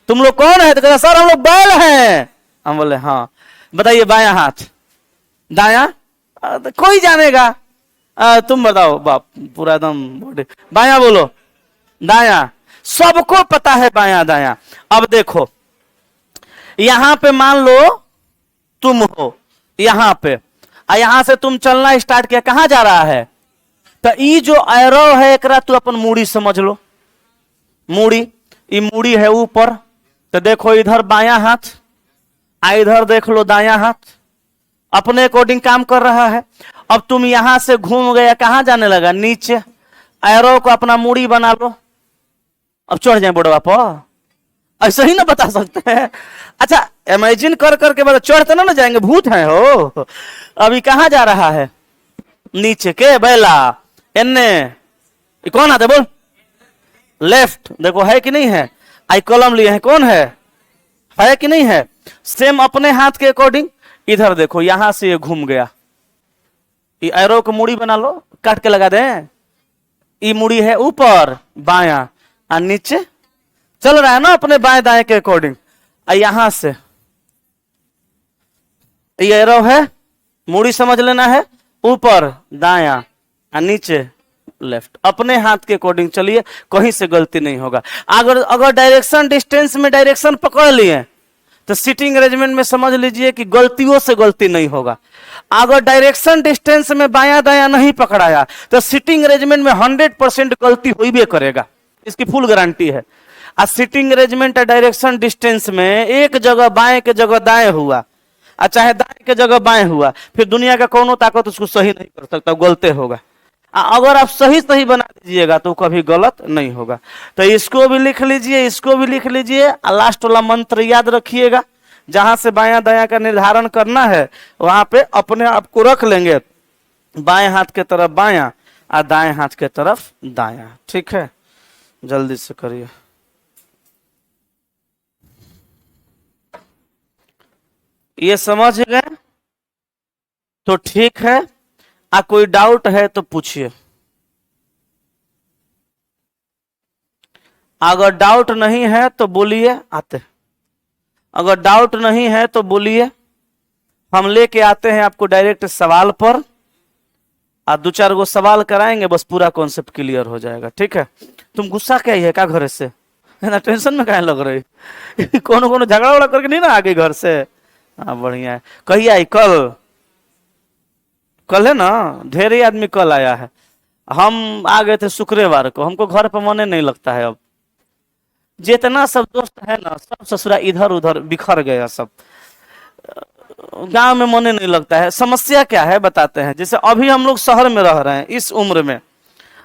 तुम लोग कौन है? तो कहते सर हम लोग बैल हैं। हम बोले हाँ, बताइए बायां हाथ, दायां, तो कोई जानेगा। तुम बताओ, बाप पूरा एकदम बायां बोलो, दायां, सबको पता है बायां दायां। अब देखो यहां पे मान लो तुम हो यहां पे, यहां से तुम चलना स्टार्ट किया, कहां जा रहा है? तो ये जो एरो है एकरा तू अपन मूड़ी समझ लो। मूड़ी, ये मूड़ी है ऊपर। तो देखो इधर बायां हाथ, इधर देख लो दायां हाथ, अपने अकॉर्डिंग काम कर रहा है। अब तुम यहां से घूम गया, कहां जाने लगा? नीचे। एरो को अपना मूड़ी बना लो। अब चढ़ जाए बोर्डवा पर, ऐसे ही ना बता सकते हैं। अच्छा इमेजिन कर करके बता, चढ़ते ना जाएंगे, भूत है हो। अभी कहां जा रहा है? नीचे के बैला एन्ने। कौन आते बोल? लेफ्ट। देखो है कि नहीं है? आई कॉलम लिए हैं, कौन है कि नहीं है? सेम अपने हाथ के अकॉर्डिंग इधर देखो, यहां से ये घूम गया। ये एरो को मूड़ी बना लो, काट के लगा दें। ये मूड़ी है ऊपर बायां, और नीचे चल रहा है ना अपने बाएं दाएं के अकॉर्डिंग। यहां से ये एरो है, मूड़ी समझ लेना है, ऊपर दायां और नीचे लेफ्ट, अपने हाथ के अकॉर्डिंग चलिए, कहीं से गलती नहीं होगा। अगर डायरेक्शन डिस्टेंस में डायरेक्शन पकड़ लिए तो सिटिंग अरेंजमेंट में समझ लीजिए कि गलतियों से गलती नहीं होगा। अगर डायरेक्शन डिस्टेंस में बायां दायां नहीं पकड़ाया तो सिटिंग अरेंजमेंट में 100% गलती हो ही करेगा, इसकी फुल गारंटी है। सिटिंग अरेंजमेंट डायरेक्शन डिस्टेंस में एक जगह बाएं के जगह दाएं हुआ, चाहे दाएं के जगह बाएं हुआ, फिर दुनिया का कोनो ताकत उसको सही नहीं कर सकता, गलते होगा। अगर आप सही सही बना दीजिएगा तो कभी गलत नहीं होगा। तो इसको भी लिख लीजिए, इसको भी लिख लीजिए, लास्ट वाला मंत्र याद रखिएगा। जहां से बायां दायां का निर्धारण करना है वहां पे अपने आप को रख लेंगे, बाएं हाथ के तरफ बायां और दाएं हाथ के तरफ दायां। ठीक है, जल्दी से करिए। ये समझ गए तो ठीक है, कोई डाउट है तो पूछिए। अगर डाउट नहीं है तो बोलिए, आते। अगर डाउट नहीं है तो बोलिए, हम लेके आते हैं आपको डायरेक्ट सवाल पर। आप 2-4 गो सवाल कराएंगे, बस पूरा कॉन्सेप्ट क्लियर हो जाएगा। ठीक है, तुम गुस्सा क्या है क्या घर से, ना टेंशन में क्या लग रही कोनो कोनो झगड़ा वगड़ा करके नहीं ना आगे घर से। हाँ बढ़िया है। कहिए आई? कल है ना, ढेर ही आदमी कल आया है। हम आ गए थे शुक्रवार को, हमको घर पर मने नहीं लगता है। अब जितना सब दोस्त है ना, सब ससुरा इधर उधर बिखर गया, सब गांव में मने नहीं लगता है। समस्या क्या है बताते हैं। जैसे अभी हम लोग शहर में रह रहे हैं, इस उम्र में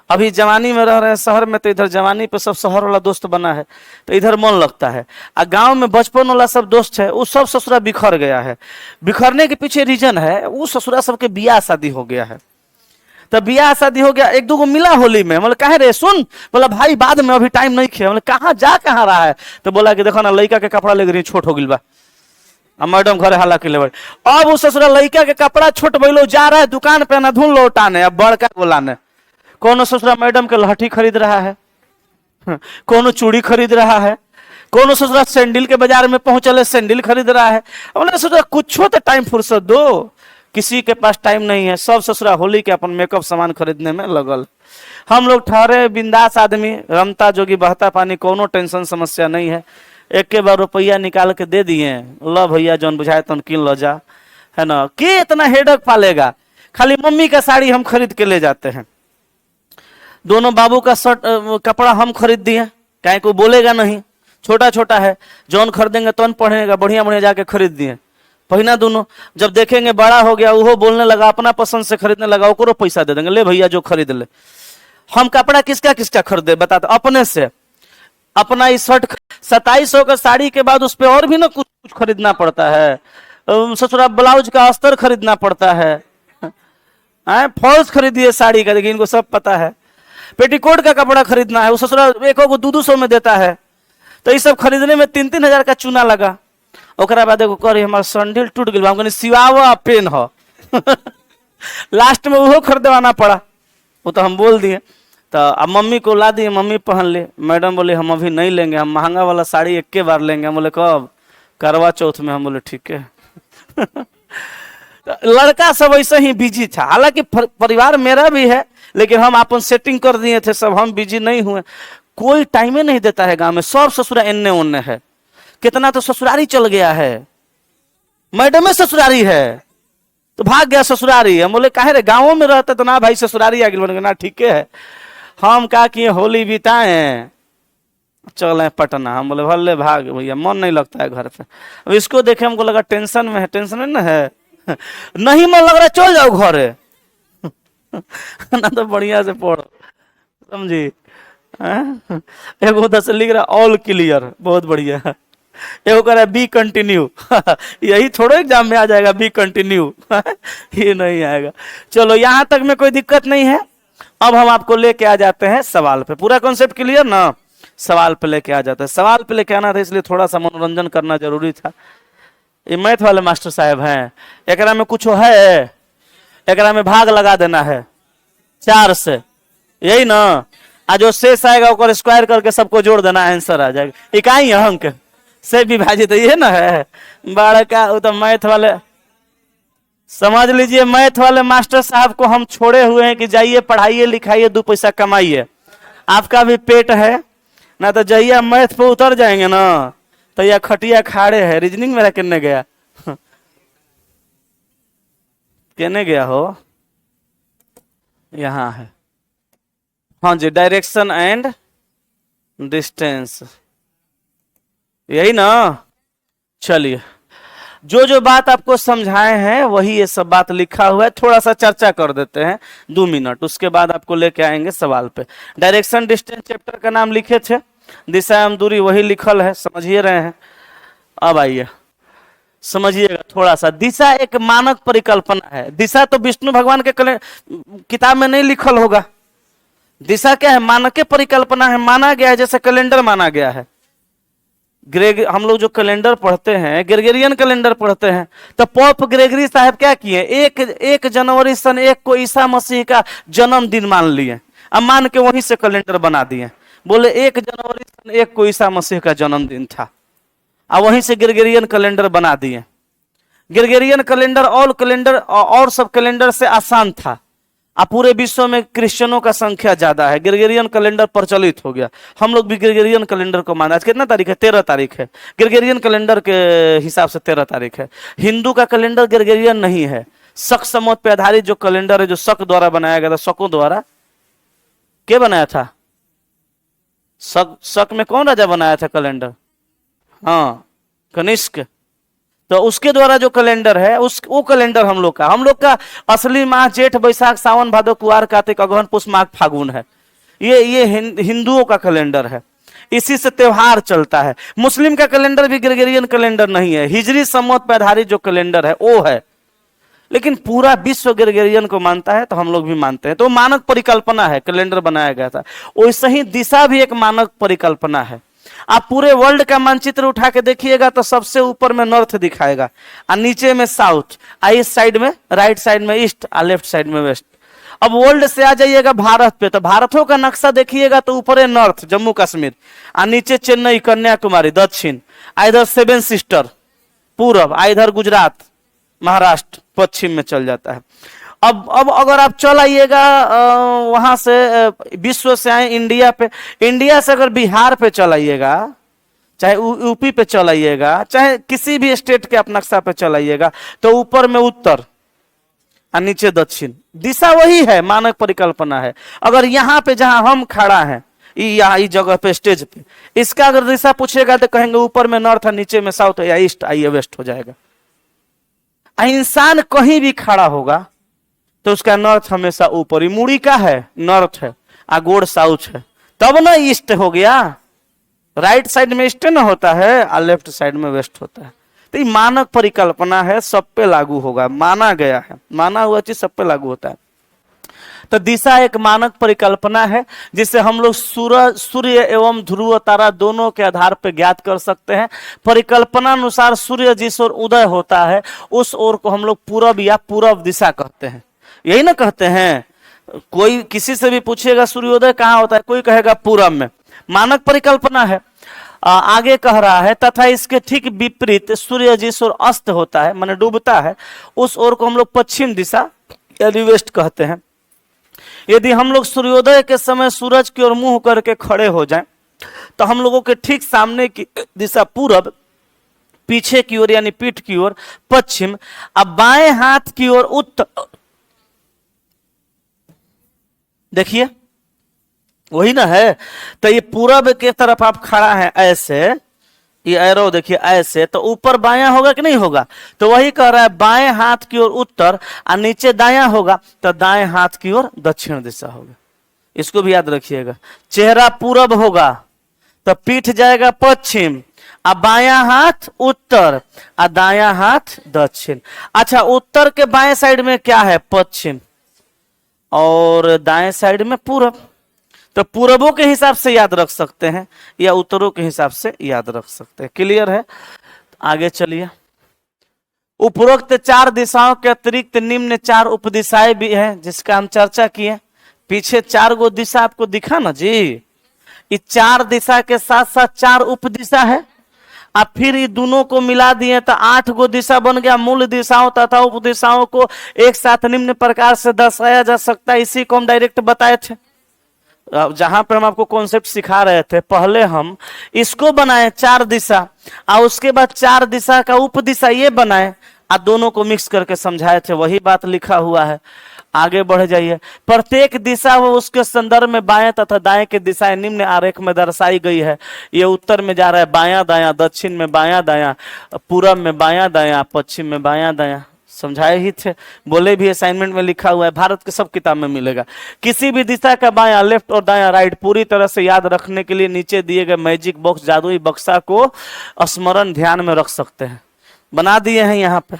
अभी जवानी में रह रहे हैं शहर में, तो इधर जवानी पे सब शहर वाला दोस्त बना है तो इधर मन लगता है। गांव में बचपन वाला सब दोस्त है, वो सब ससुरा बिखर गया है। बिखरने के पीछे रीजन है, वो ससुरा सबके बियाह शादी हो गया है। तो बियाह शादी हो गया, 1-2 गो मिला होली में, मतलब कहे रे सुन, बोला भाई बाद में अभी टाइम नहीं खे। मतलब कहाँ जा कहाँ रहा है, तो बोला कि देखो ना लड़का के कपड़ा ले गई छोट हो गई बा, मैडम घर हाला के ले। अब वो ससुरा लड़का के कपड़ा छोट बैलो जा रहा है दुकान पे ना धुन लौटाने, अब बड़का बोलाने। कोनो ससुरा मैडम के लहठी खरीद रहा है, कोनो चूड़ी खरीद रहा है, कोनो ससुरा सैंडल के बाजार में पहुंचले सैंडल खरीद रहा है। उन्हें ससुरा कुछ तो टाइम फुर्सत दो, किसी के पास टाइम नहीं है। सब ससुरा होली के अपन मेकअप सामान खरीदने में लगल। हम लोग ठहरे बिंदास आदमी, रमता जोगी बहता पानी, कोनो टेंशन समस्या नहीं है। एक के बार रुपया निकाल के दे दिए, लो भैया जौन बुझाए तन किन लो जा, है ना। के इतना हेडक पालेगा, खाली मम्मी का साड़ी हम खरीद के ले जाते हैं। दोनों बाबू का शर्ट कपड़ा हम खरीद दिए, कहीं कोई बोलेगा नहीं, छोटा छोटा है, जौन खरीदेंगे तौन पढ़ेगा, बढ़िया बढ़िया जाके खरीद दिए, पहना दोनों। जब देखेंगे बड़ा हो गया, वो बोलने लगा, अपना पसंद से खरीदने लगा, ओकरो पैसा दे देंगे, ले भैया जो खरीद ले। हम कपड़ा किसका किसका खरीदे बताते, अपने से। अपना इस शर्ट 2700 का साड़ी के बाद उस पर और भी ना कुछ कुछ खरीदना पड़ता है। ससुरा ब्लाउज का अस्तर खरीदना पड़ता है, फॉल्स खरीदिए साड़ी का, देखिए इनको सब पता है। पेटीकोट का कपड़ा खरीदना है, वो ससुरा 100-200 में देता है। तो ये सब खरीदने में 3-3 हजार का चूना लगा। ओकरा बाद एगो करी हमारा सैंडल टूट गई, हम कहनी सिवावा पेन हो लास्ट में वो खरीदवाना पड़ा, वो तो हम बोल दिए। तो अब मम्मी को ला दिए, मम्मी पहन ले। मैडम बोले हम अभी नहीं लेंगे, हम महंगा वाला साड़ी एक के बार लेंगे। हम बोले कब? करवा चौथ में। हम बोले ठीक है तो लड़का सब ऐसे ही बिजी था, हालांकि परिवार मेरा भी है, लेकिन हम अपन सेटिंग कर दिए थे सब, हम बिजी नहीं हुए। कोई टाइम ही नहीं देता है गांव में, सब ससुरा एन्ने ओन्ने है। कितना तो ससुरारी चल गया है, मैडम में ससुरारी है तो भाग गया ससुरारी। हम बोले काहे रे, गाँवों में रहते तो ना भाई ससुरारी आ गई ना, ठीक है। हम क्या किए, होली बिताए, चले पटना। हम बोले भले भाग भैया, मन नहीं लगता है घर पे। अब इसको देखे हमको लगा टेंशन में है, टेंशन में ना है नहीं मन लग रहा, चल जाओ घरे ना तो बढ़िया से पढ़ो, समझी। एगो उधर से लिख रहा ऑल क्लियर, बहुत बढ़िया। एगो कह रहा बी कंटिन्यू यही थोड़ा एग्जाम में आ जाएगा, बी कंटिन्यू ये नहीं आएगा। चलो यहाँ तक में कोई दिक्कत नहीं है। अब हम आपको लेके आ जाते हैं सवाल पे। पूरा कॉन्सेप्ट क्लियर ना? सवाल पे लेके आ जाते हैं। सवाल पे लेके आना था इसलिए थोड़ा सा मनोरंजन करना जरूरी था। ये मैथ वाले मास्टर साहब हैं, एकरा में कुछ है, एकरा में भाग लगा देना है 4 से, यही ना। आज जो शेष आएगा उसको स्क्वायर करके सबको जोड़ देना, आंसर आ जाएगा। इकाई अंक से विभाजित, ये ना है बड़ा का। वो तो मैथ वाले समझ लीजिए मैथ वाले मास्टर साहब को हम छोड़े हुए हैं कि जाइए पढ़ाइए लिखाइए 2 पैसा कमाइए, आपका भी पेट है ना, तो जहिया मैथ पे उतर जाएंगे ना तो यह खटिया खाड़े है। रीजनिंग मेरा कितने गया कहने गया हो, यहां है। हाँ जी, डायरेक्शन एंड डिस्टेंस, यही ना। चलिए, जो जो बात आपको समझाए हैं वही ये सब बात लिखा हुआ है, थोड़ा सा चर्चा कर देते हैं 2 मिनट, उसके बाद आपको लेके आएंगे सवाल पे। डायरेक्शन डिस्टेंस चैप्टर का नाम लिखे थे, दिशा एवं दूरी वही लिखल है, समझिए रहे हैं। अब आइए समझिएगा थोड़ा सा। दिशा एक मानक परिकल्पना है। दिशा तो विष्णु भगवान के किताब में नहीं लिखल होगा। दिशा क्या है? मानक परिकल्पना है, माना गया है, जैसे कैलेंडर माना गया है। हम लोग जो कैलेंडर पढ़ते हैं, ग्रेगोरियन कैलेंडर पढ़ते हैं, तो पोप ग्रेगरी साहब क्या किए, 1 जनवरी सन 1 को ईसा मसीह का जन्मदिन मान लिए, अब मान के वहीं से कैलेंडर बना दिए। बोले 1 जनवरी सन 1 को ईसा मसीह का जन्मदिन था, अब वहीं से ग्रेगोरियन कैलेंडर बना दिए। ग्रेगोरियन कैलेंडर ऑल कैलेंडर और सब कैलेंडर से आसान था। अब पूरे विश्व में क्रिश्चियनों का संख्या ज्यादा है, ग्रेगोरियन कैलेंडर प्रचलित हो गया। हम लोग भी ग्रेगोरियन कैलेंडर को माना। आज कितना तारीख है? 13 तारीख है। ग्रेगोरियन कैलेंडर के हिसाब से 13 तारीख है। हिंदू का कैलेंडर ग्रेगोरियन नहीं है, शक समोत पे आधारित जो कैलेंडर है, जो शक द्वारा बनाया गया था। शकों द्वारा क्या बनाया था? शक में कौन राजा बनाया था कैलेंडर? हाँ, कनिष्क। तो उसके द्वारा जो कैलेंडर है वो कैलेंडर हम लोग का असली माह जेठ बैसाख सावन भादो कुआर कार्तिक अगहन पुष माघ फागुन है। ये हिंदुओं का कैलेंडर है, इसी से त्योहार चलता है। मुस्लिम का कैलेंडर भी ग्रेगोरियन कैलेंडर नहीं है, हिजरी सम्मत पर आधारित जो कैलेंडर है वो है। लेकिन पूरा विश्व ग्रेगोरियन को मानता है, तो हम लोग भी मानते हैं। तो मानक परिकल्पना है, कैलेंडर बनाया गया था। वैसे ही दिशा भी एक मानक परिकल्पना है। आप पूरे वर्ल्ड का मानचित्र उठा के देखिएगा तो सबसे ऊपर में नॉर्थ दिखाएगा, और नीचे में साउथ, ईस्ट साइड में, राइट साइड में ईस्ट, और लेफ्ट साइड में वेस्ट। अब वर्ल्ड से आ जाइएगा भारत पे, तो भारतों का नक्शा देखिएगा तो ऊपर है नॉर्थ जम्मू कश्मीर, और नीचे चेन्नई कन्याकुमारी दक्षिण, इधर 7 सिस्टर पूरब, इधर गुजरात महाराष्ट्र पश्चिम में चल जाता है। अब अगर आप चल आइएगा वहां से, विश्व से आए इंडिया पे, इंडिया से अगर बिहार पे चल आइएगा, चाहे यूपी पे चल आइएगा, चाहे किसी भी स्टेट के आप नक्शा पे चल आइएगा, तो ऊपर में उत्तर और नीचे दक्षिण। दिशा वही है, मानक परिकल्पना है। अगर यहाँ पे जहां हम खड़ा हैं, इस जगह पे स्टेज पे, इसका अगर दिशा पूछेगा तो कहेंगे ऊपर में नॉर्थ है, नीचे में साउथ या ईस्ट, आइए वेस्ट हो जाएगा। इंसान कहीं भी खड़ा होगा तो उसका नॉर्थ हमेशा ऊपर ही, मूड़ी का है नॉर्थ है, गोड़ साउथ है, तब ना ईस्ट हो गया। राइट साइड में ईस्ट ना होता है और लेफ्ट साइड में वेस्ट होता है। तो ये मानक परिकल्पना है, सब पे लागू होगा, माना गया है, माना हुआ चीज सब पे लागू होता है। तो दिशा एक मानक परिकल्पना है जिसे हम लोग सूर्य एवं ध्रुव तारा दोनों के आधार पर ज्ञात कर सकते हैं। परिकल्पना अनुसार सूर्य जिस ओर उदय होता है उस ओर को हम लोग पूरब या पूरब दिशा कहते हैं, यही ना कहते हैं। कोई किसी से भी पूछेगा सूर्योदय कहाँ होता है, कोई कहेगा पूरब में, मानक परिकल्पना है। आगे कह रहा है तथा इसके ठीक विपरीत सूर्य जिस ओर अस्त होता है माने डूबता है उस ओर को हम लोग पश्चिम दिशा यानी वेस्ट कहते हैं। यदि हम लोग सूर्योदय के समय सूरज की ओर मुंह करके खड़े हो जाएं तो हम लोगों के ठीक सामने की दिशा पूरब, पीछे की ओर यानी पीठ की ओर पश्चिम, अब बाएं हाथ की ओर उत्तर। देखिए वही ना है। तो ये पूरब के तरफ आप खड़ा है ऐसे, ये एरो देखिए ऐसे, तो ऊपर बायां होगा कि नहीं होगा? तो वही कह रहा है बाएं हाथ की ओर उत्तर और नीचे दायां होगा तो दाएं हाथ की ओर दक्षिण दिशा होगा। इसको भी याद रखिएगा। चेहरा पूरब होगा तो पीठ जाएगा पश्चिम, और बायां हाथ उत्तर और दायां हाथ दक्षिण। अच्छा, उत्तर के बाएं साइड में क्या है? पश्चिम, और दाएं साइड में पूरब। तो पूरबों के हिसाब से याद रख सकते हैं या उत्तरों के हिसाब से याद रख सकते हैं। क्लियर है? आगे चलिए। उपरोक्त 4 दिशाओं के अतिरिक्त निम्न 4 उपदिशाएं भी हैं जिसका हम चर्चा किए। पीछे 4 गो दिशा आपको दिखा ना जी, इस 4 दिशा के साथ साथ 4 उपदिशा है। आप फिर ये दोनों को मिला दिए तो 8 गो दिशा बन गया। मूल दिशाओं तथा उप दिशाओं को एक साथ निम्न प्रकार से दर्शाया जा सकता है। इसी को हम डायरेक्ट बताए थे जहां पर हम आपको कॉन्सेप्ट सिखा रहे थे। पहले हम इसको बनाए 4 दिशा और उसके बाद 4 दिशा का उप दिशा ये बनाए और दोनों को मिक्स करके समझाए थे। वही बात लिखा हुआ है, आगे बढ़ जाइए। प्रत्येक दिशा वो उसके संदर्भ में बाएं तथा दाएं की दिशाएं निम्न आरेख में दर्शाई गई है। ये उत्तर में जा रहा है बायां दायां, दक्षिण में बायां दायां, पूरब में बायां दायां, पश्चिम में बायां दायां। समझाए ही थे, बोले भी असाइनमेंट में लिखा हुआ है, भारत के सब किताब में मिलेगा। किसी भी दिशा का बायां, लेफ्ट और दायां, राइट पूरी तरह से याद रखने के लिए नीचे दिए गए मैजिक बॉक्स जादुई बक्सा को स्मरण ध्यान में रख सकते हैं। बना दिए हैं यहाँ पे।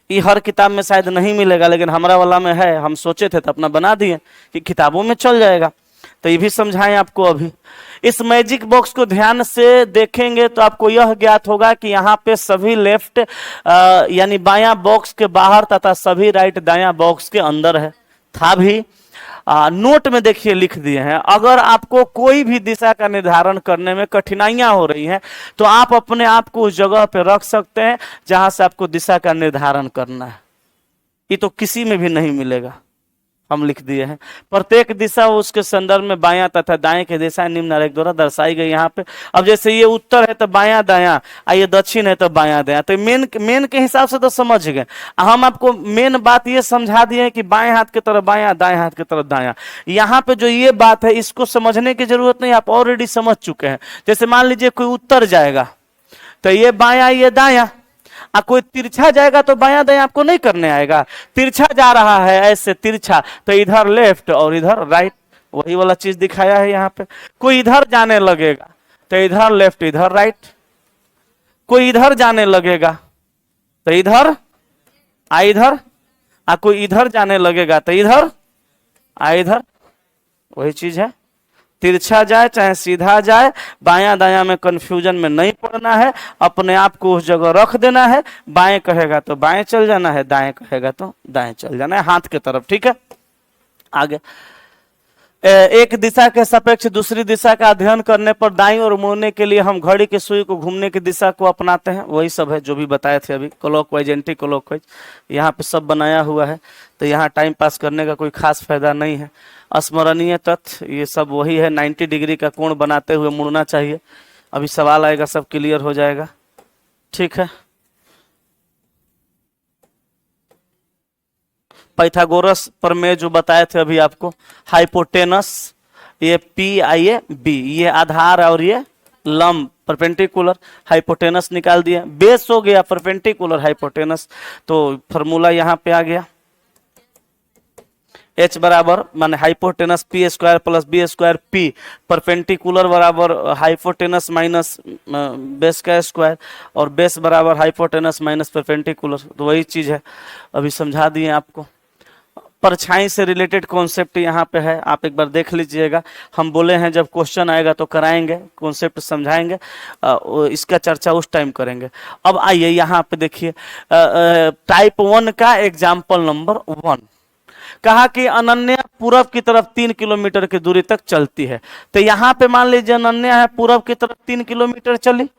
ये हर किताब में शायद नहीं मिलेगा, लेकिन हमारा वाला में है। हम सोचे थे तो अपना बना दिए कि किताबों में चल जाएगा। तो ये भी समझाएं आपको। अभी इस मैजिक बॉक्स को ध्यान से देखेंगे तो आपको यह ज्ञात होगा कि यहाँ पे सभी लेफ्ट यानी बायां बॉक्स के बाहर तथा सभी राइट दायां बॉक्स के अंदर है। था भी नोट में देखिए लिख दिए हैं। अगर आपको कोई भी दिशा का निर्धारण करने में कठिनाइयां हो रही हैं तो आप अपने आप को उस जगह पे रख सकते हैं जहां से आपको दिशा का निर्धारण करना है। ये तो किसी में भी नहीं मिलेगा, हम लिख दिए हैं। प्रत्येक दिशा उसके संदर्भ में बायां तथा दाएं की दिशाएं निम्न आरेख द्वारा दर्शाई गई यहाँ पे। अब जैसे ये उत्तर है तो बायां दायां, ये दक्षिण है तो बायां दायां। तो मेन के हिसाब से तो समझ गए। हम आपको मेन बात ये समझा दिए हैं कि बाएं हाथ की तरफ बायां, दाएं हाथ की तरफ दायां। यहाँ पे जो ये बात है इसको समझने की जरूरत नहीं, आप ऑलरेडी समझ चुके हैं। जैसे मान लीजिए कोई उत्तर जाएगा तो ये बायां ये दायां, कोई तिरछा जाएगा तो बायां दायां आपको नहीं करने आएगा। तिरछा जा रहा है ऐसे तिरछा तो इधर लेफ्ट और इधर राइट, वही वाला चीज दिखाया है यहाँ पे। कोई इधर जाने लगेगा तो इधर लेफ्ट इधर राइट, कोई इधर जाने लगेगा तो इधर इधर, कोई इधर जाने लगेगा तो इधर इधर, वही चीज है। तिरछा जाए चाहे सीधा जाए, बायां दायां में कंफ्यूजन में नहीं पड़ना है, अपने आप को उस जगह रख देना है। बाएं कहेगा तो बाएं चल जाना है, दाएं कहेगा तो दाएं चल जाना है, हाथ की तरफ। ठीक है, आगे। एक दिशा के सापेक्ष दूसरी दिशा का अध्ययन करने पर दाईं ओर मुड़ने के लिए हम घड़ी की सुई को घूमने की दिशा को अपनाते हैं। वही सब है जो भी बताए थे अभी, क्लॉकवाइज एंटी क्लॉकवाइज, यहाँ पे सब बनाया हुआ है। तो यहाँ टाइम पास करने का कोई खास फायदा नहीं है। स्मरणीय तथ्य ये सब वही है, 90 डिग्री का कोण बनाते हुए मुड़ना चाहिए। अभी सवाल आएगा, सब क्लियर हो जाएगा। ठीक है, पाइथागोरस पर मैं जो बताए थे अभी आपको, हाइपोटेनस, ये पी आई ए बी, ये आधार और ये लंब, परपेंडिकुलर, हाइपोटेनस निकाल दिया। बेस हो गया परपेंडिकुलर हाइपोटेनस, तो फॉर्मूला यहाँ पे आ गया। H बराबर माने hypotenuse P square plus B square, P perpendicular बराबर हाइपोटेनस माइनस बेस का स्क्वायर, और बेस बराबर हाइपोटेनस माइनस परपेंडिकुलर। तो वही चीज है, अभी समझा दिए आपको। परछाई से रिलेटेड कॉन्सेप्ट यहाँ पे है, आप एक बार देख लीजिएगा। हम बोले हैं जब क्वेश्चन आएगा तो कराएंगे, कॉन्सेप्ट समझाएंगे, इसका चर्चा उस टाइम करेंगे। अब आइए यहाँ पे देखिए, टाइप 1 का एग्जाम्पल नंबर 1 कहा कि अनन्या पूरब की तरफ 3 किलोमीटर की दूरी तक चलती है। तो यहाँ पे मान लीजिए अनन्या है, पूरब की तरफ 3 किलोमीटर चली,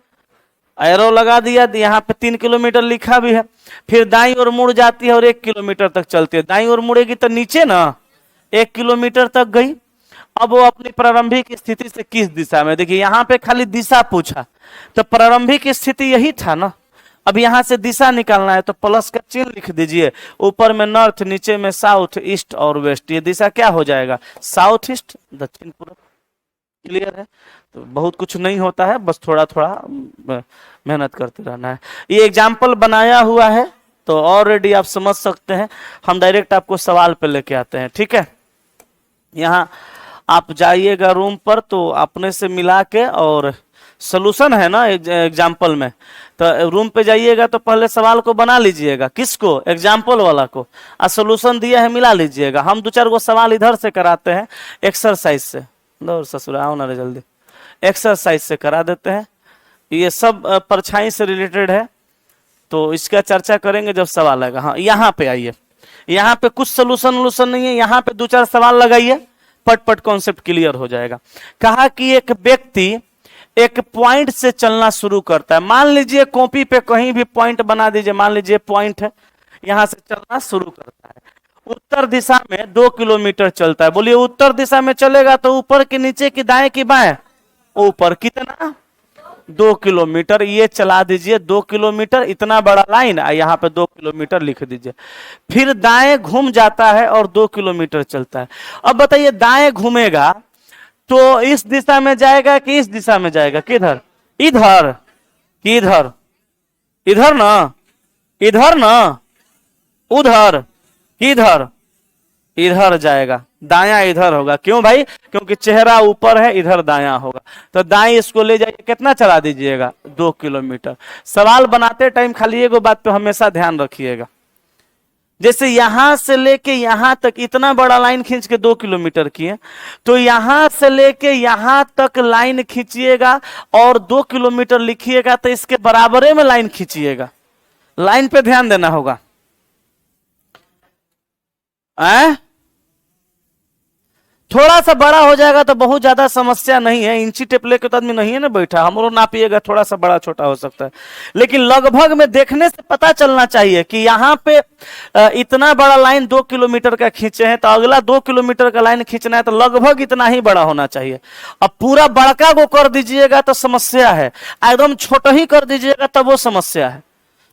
एरो लगा दिया, यहाँ पे 3 किलोमीटर लिखा भी है। फिर दाईं ओर मुड़ जाती है और 1 किलोमीटर तक चलती है। दाईं ओर मुड़ेगी तो नीचे ना 1 किलोमीटर तक गई। अब वो अपनी प्रारंभिक स्थिति से किस दिशा में, देखिए यहाँ पे खाली दिशा पूछा, तो प्रारंभिक स्थिति यही था ना। अब यहाँ से दिशा निकालना है तो प्लस का चिन्ह लिख दीजिए, ऊपर में नॉर्थ, नीचे में साउथ, ईस्ट और वेस्ट। ये दिशा क्या हो जाएगा, साउथ ईस्ट, दक्षिण पूर्व। क्लियर है, तो बहुत कुछ नहीं होता है, बस थोड़ा थोड़ा मेहनत करते रहना है। ये एग्जाम्पल बनाया हुआ है तो ऑलरेडी आप समझ सकते हैं। हम डायरेक्ट आपको सवाल पे लेके आते हैं। ठीक है, यहाँ आप जाइएगा रूम पर तो अपने से मिला के, और सोल्यूशन है ना एग्जाम्पल में, तो रूम पे जाइएगा तो पहले सवाल को बना लीजिएगा। किसको, एग्जाम्पल वाला को, और सोल्यूशन दिया है मिला लीजिएगा। हम 2-4 गो सवाल इधर से कराते हैं एक्सरसाइज से। लो ससुर आओ ना रे जल्दी, एक्सरसाइज से करा देते हैं। ये सब परछाई से रिलेटेड है, तो इसका चर्चा करेंगे जब सवाल आएगा। हाँ, यहाँ पे आइए, यहाँ पे कुछ सोल्यूशन नहीं है, यहाँ पे 2-4 सवाल लगाइए, पट पट कॉन्सेप्ट क्लियर हो जाएगा। कहा कि एक व्यक्ति एक पॉइंट से चलना शुरू करता है। मान लीजिए कॉपी पे कहीं भी पॉइंट बना दीजिए, मान लीजिए पॉइंट है, यहां से चलना शुरू करता है। उत्तर दिशा में 2 किलोमीटर चलता है। बोलिए उत्तर दिशा में चलेगा तो ऊपर के नीचे की दाएं की बाएं? ऊपर। कितना? 2 किलोमीटर। ये चला दीजिए 2 किलोमीटर, इतना बड़ा लाइन, यहाँ पे 2 किलोमीटर लिख दीजिए। फिर दाएं घूम जाता है और 2 किलोमीटर चलता है। अब बताइए दाएं घूमेगा तो इस दिशा में जाएगा कि इस दिशा में जाएगा? किधर? इधर कि इधर? इधर ना, इधर ना, उधर किधर? इधर जाएगा, दायां इधर होगा। क्यों भाई? क्योंकि चेहरा ऊपर है, इधर दायां होगा। तो दाएं इसको ले जाइए, कितना चला दीजिएगा? 2 किलोमीटर। सवाल बनाते टाइम खाली एगो बात पे हमेशा ध्यान रखिएगा, जैसे यहां से लेके यहां तक इतना बड़ा लाइन खींच के 2 किलोमीटर किए, तो यहां से लेके यहां तक लाइन खींचिएगा और 2 किलोमीटर लिखिएगा, तो इसके बराबरे में लाइन खींचिएगा। लाइन पे ध्यान देना होगा। थोड़ा सा बड़ा हो जाएगा तो बहुत ज्यादा समस्या नहीं है। इंची टेप लेके तो आदमी नहीं है ना बैठा, हमरो नापिएगा, थोड़ा सा बड़ा छोटा हो सकता है, लेकिन लगभग में देखने से पता चलना चाहिए कि यहाँ पे इतना बड़ा लाइन 2 किलोमीटर का खींचे हैं, तो अगला 2 किलोमीटर का लाइन खींचना है तो लगभग इतना ही बड़ा होना चाहिए। अब पूरा बड़का को कर दीजिएगा तो समस्या है, एकदम छोटा ही कर दीजिएगा तब वो समस्या है,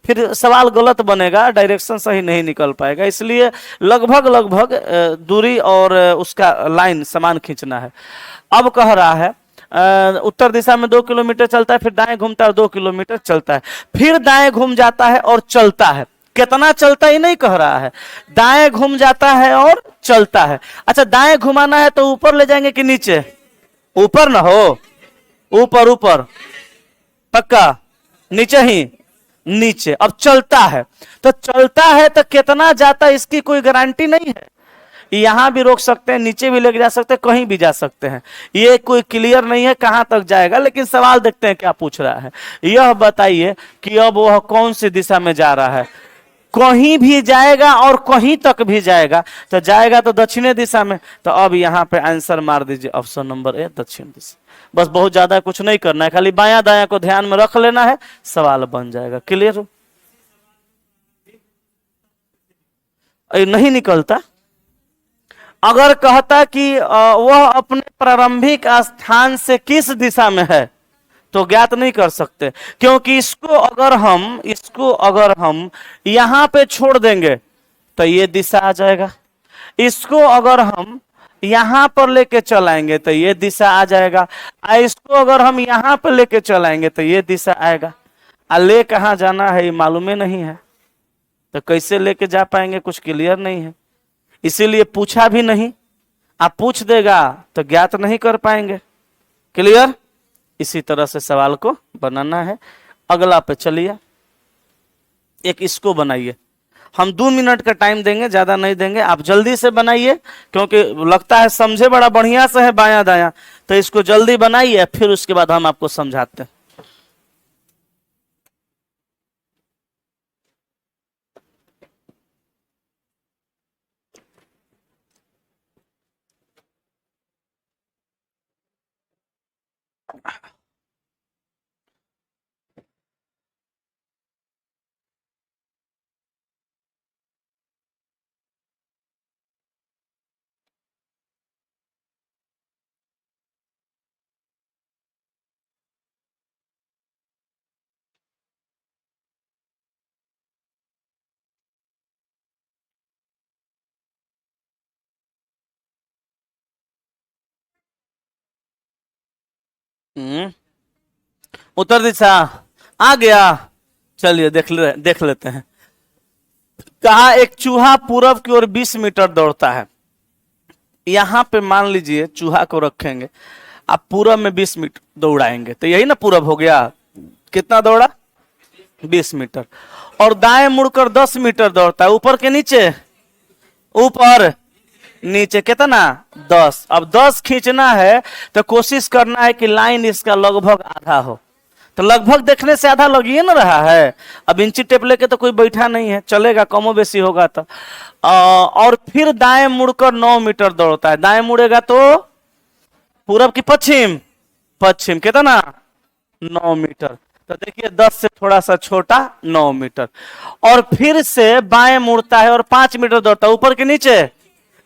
फिर सवाल गलत बनेगा, डायरेक्शन सही नहीं निकल पाएगा। इसलिए लगभग लगभग दूरी और उसका लाइन समान खींचना है। अब कह रहा है उत्तर दिशा में 2 किलोमीटर चलता है, फिर दाएं घूमता है 2 किलोमीटर चलता है, फिर दाएं घूम जाता है और चलता है। कितना चलता ही नहीं कह रहा है, दाएं घूम जाता है और चलता है। अच्छा दाएं घुमाना है तो ऊपर ले जाएंगे कि नीचे? ऊपर ना हो, ऊपर ऊपर पक्का, नीचे ही नीचे। अब चलता है तो कितना जाता है इसकी कोई गारंटी नहीं है। यहां भी रोक सकते हैं, नीचे भी लेके जा सकते हैं, कहीं भी जा सकते हैं, ये कोई क्लियर नहीं है कहां तक जाएगा। लेकिन सवाल देखते हैं क्या पूछ रहा है। यह बताइए कि अब वह कौन सी दिशा में जा रहा है? कहीं भी जाएगा और कहीं तक भी जाएगा। तो जाएगा तो दक्षिणी दिशा में, तो अब यहां पे आंसर मार दीजिए ऑप्शन नंबर ए, दक्षिण दिशा। बस बहुत ज्यादा कुछ नहीं करना है, खाली बायां दायां को ध्यान में रख लेना है, सवाल बन जाएगा। क्लियर? नहीं निकलता। अगर कहता कि वह अपने प्रारंभिक स्थान से किस दिशा में है, तो ज्ञात नहीं कर सकते, क्योंकि इसको अगर हम यहां पे छोड़ देंगे तो ये दिशा आ जाएगा। इसको अगर हम यहां पर लेके चलाएंगे तो ये दिशा आ जाएगा। इसको अगर हम यहां पर लेके चलाएंगे तो ये दिशा आएगा। ले कहां जाना है ये मालूम नहीं है, तो कैसे लेके जा पाएंगे? कुछ क्लियर नहीं है, इसीलिए पूछा भी नहीं। आप पूछ देगा तो ज्ञात नहीं कर पाएंगे। क्लियर? इसी तरह से सवाल को बनाना है। अगला पे चलिए, एक इसको बनाइए। हम 2 मिनट का टाइम देंगे, ज्यादा नहीं देंगे, आप जल्दी से बनाइए, क्योंकि लगता है समझे बड़ा बढ़िया से है बायां दायां, तो इसको जल्दी बनाइए, फिर उसके बाद हम आपको समझाते हैं। उत्तर दिशा आ गया। चलिए देख लेते हैं। कहा एक चूहा पूरब की ओर 20 मीटर दौड़ता है। यहां पे मान लीजिए चूहा को रखेंगे, आप पूरब में 20 मीटर दौड़ाएंगे, तो यही ना पूरब हो गया। कितना दौड़ा? 20 मीटर। और दाएं मुड़कर 10 मीटर दौड़ता है, ऊपर के नीचे? ऊपर नीचे। कितना? 10। अब 10 खींचना है तो कोशिश करना है कि लाइन इसका लगभग आधा हो। तो लगभग देखने से आधा लग ही ना रहा है। अब इंची टेप लेके तो कोई बैठा नहीं है, चलेगा, कमो बेसी होगा तो। और फिर दाएं मुड़कर 9 मीटर दौड़ता है। दाएं मुड़ेगा तो पूरब की पश्चिम? पश्चिम। कितना? 9 मीटर। तो देखिए 10 से थोड़ा सा छोटा 9 मीटर। और फिर से बाएं मुड़ता है और 5 मीटर दौड़ता है, ऊपर के नीचे,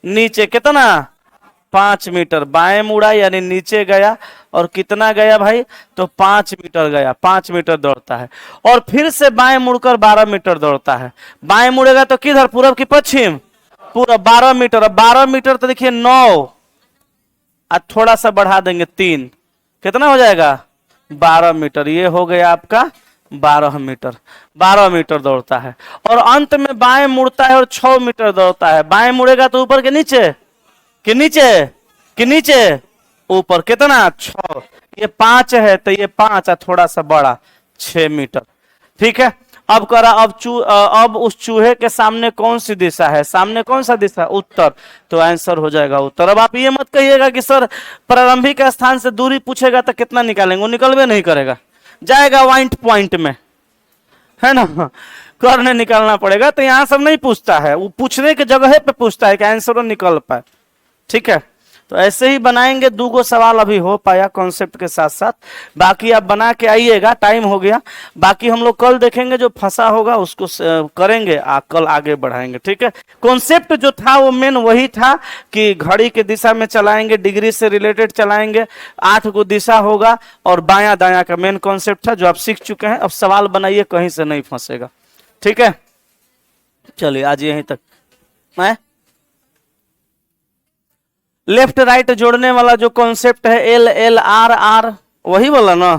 नीचे कितना, 5 मीटर बाएं मुड़ा यानी नीचे गया। और कितना गया भाई, तो 5 मीटर गया, 5 मीटर दौड़ता है। और फिर से बाएं मुड़कर 12 मीटर दौड़ता है। बाएं मुड़ेगा तो किधर, पूरब की पश्चिम, पूरा 12 मीटर। अब 12 मीटर तो देखिए 9, आज थोड़ा सा बढ़ा देंगे 3, कितना हो जाएगा, 12 मीटर। ये हो गया आपका 12 मीटर। 12 मीटर दौड़ता है। और अंत में बाएं मुड़ता है और 6 मीटर दौड़ता है। बाएं मुड़ेगा तो ऊपर के नीचे, कि नीचे, कि नीचे, ऊपर, कितना, 6। ये 5 है तो ये 5 है, थोड़ा सा बड़ा, 6 मीटर। ठीक है। अब करा, अब उस चूहे के सामने कौन सी दिशा है, सामने कौन सा दिशा, उत्तर। तो आंसर हो जाएगा उत्तर। अब आप ये मत कहिएगा कि सर प्रारंभिक स्थान से दूरी पूछेगा तो कितना निकालेंगे, वो निकलवे नहीं करेगा, जाएगा वाइंट पॉइंट में, है ना, करने निकालना पड़ेगा। तो यहां सब नहीं पूछता है, वो पूछने की जगह पे पूछता है कि आंसर निकल पाए। ठीक है। तो ऐसे ही बनाएंगे, 2 सवाल अभी हो पाया कॉन्सेप्ट के साथ साथ, बाकी आप बना के आइएगा, टाइम हो गया। बाकी हम लोग कल देखेंगे, जो फंसा होगा उसको करेंगे, कल आगे बढ़ाएंगे। ठीक है। कॉन्सेप्ट जो था वो मेन वही था कि घड़ी के दिशा में चलाएंगे, डिग्री से रिलेटेड चलाएंगे, 8 गो दिशा होगा और बायां दायां का मेन कॉन्सेप्ट था, जो आप सीख चुके हैं। अब सवाल बनाइए, कहीं से नहीं फंसेगा। ठीक है। चलिए आज यहीं तक। मैं लेफ्ट राइट जोड़ने वाला जो कॉन्सेप्ट है, एल एल आर आर, वही वाला ना,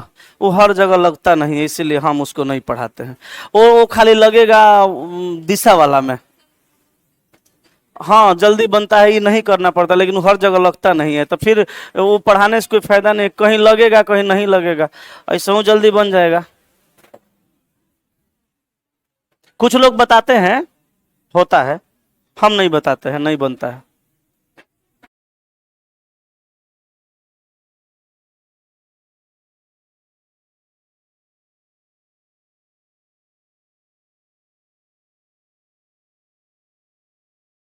वो हर जगह लगता नहीं है, इसीलिए हम उसको नहीं पढ़ाते हैं। वो खाली लगेगा दिशा वाला में। हाँ जल्दी बनता है, ये नहीं करना पड़ता, लेकिन वो हर जगह लगता नहीं है, तो फिर वो पढ़ाने से कोई फायदा नहीं, कहीं लगेगा कहीं नहीं लगेगा, ऐसा हूँ जल्दी बन जाएगा। कुछ लोग बताते हैं होता है, हम नहीं बताते हैं, नहीं बनता है।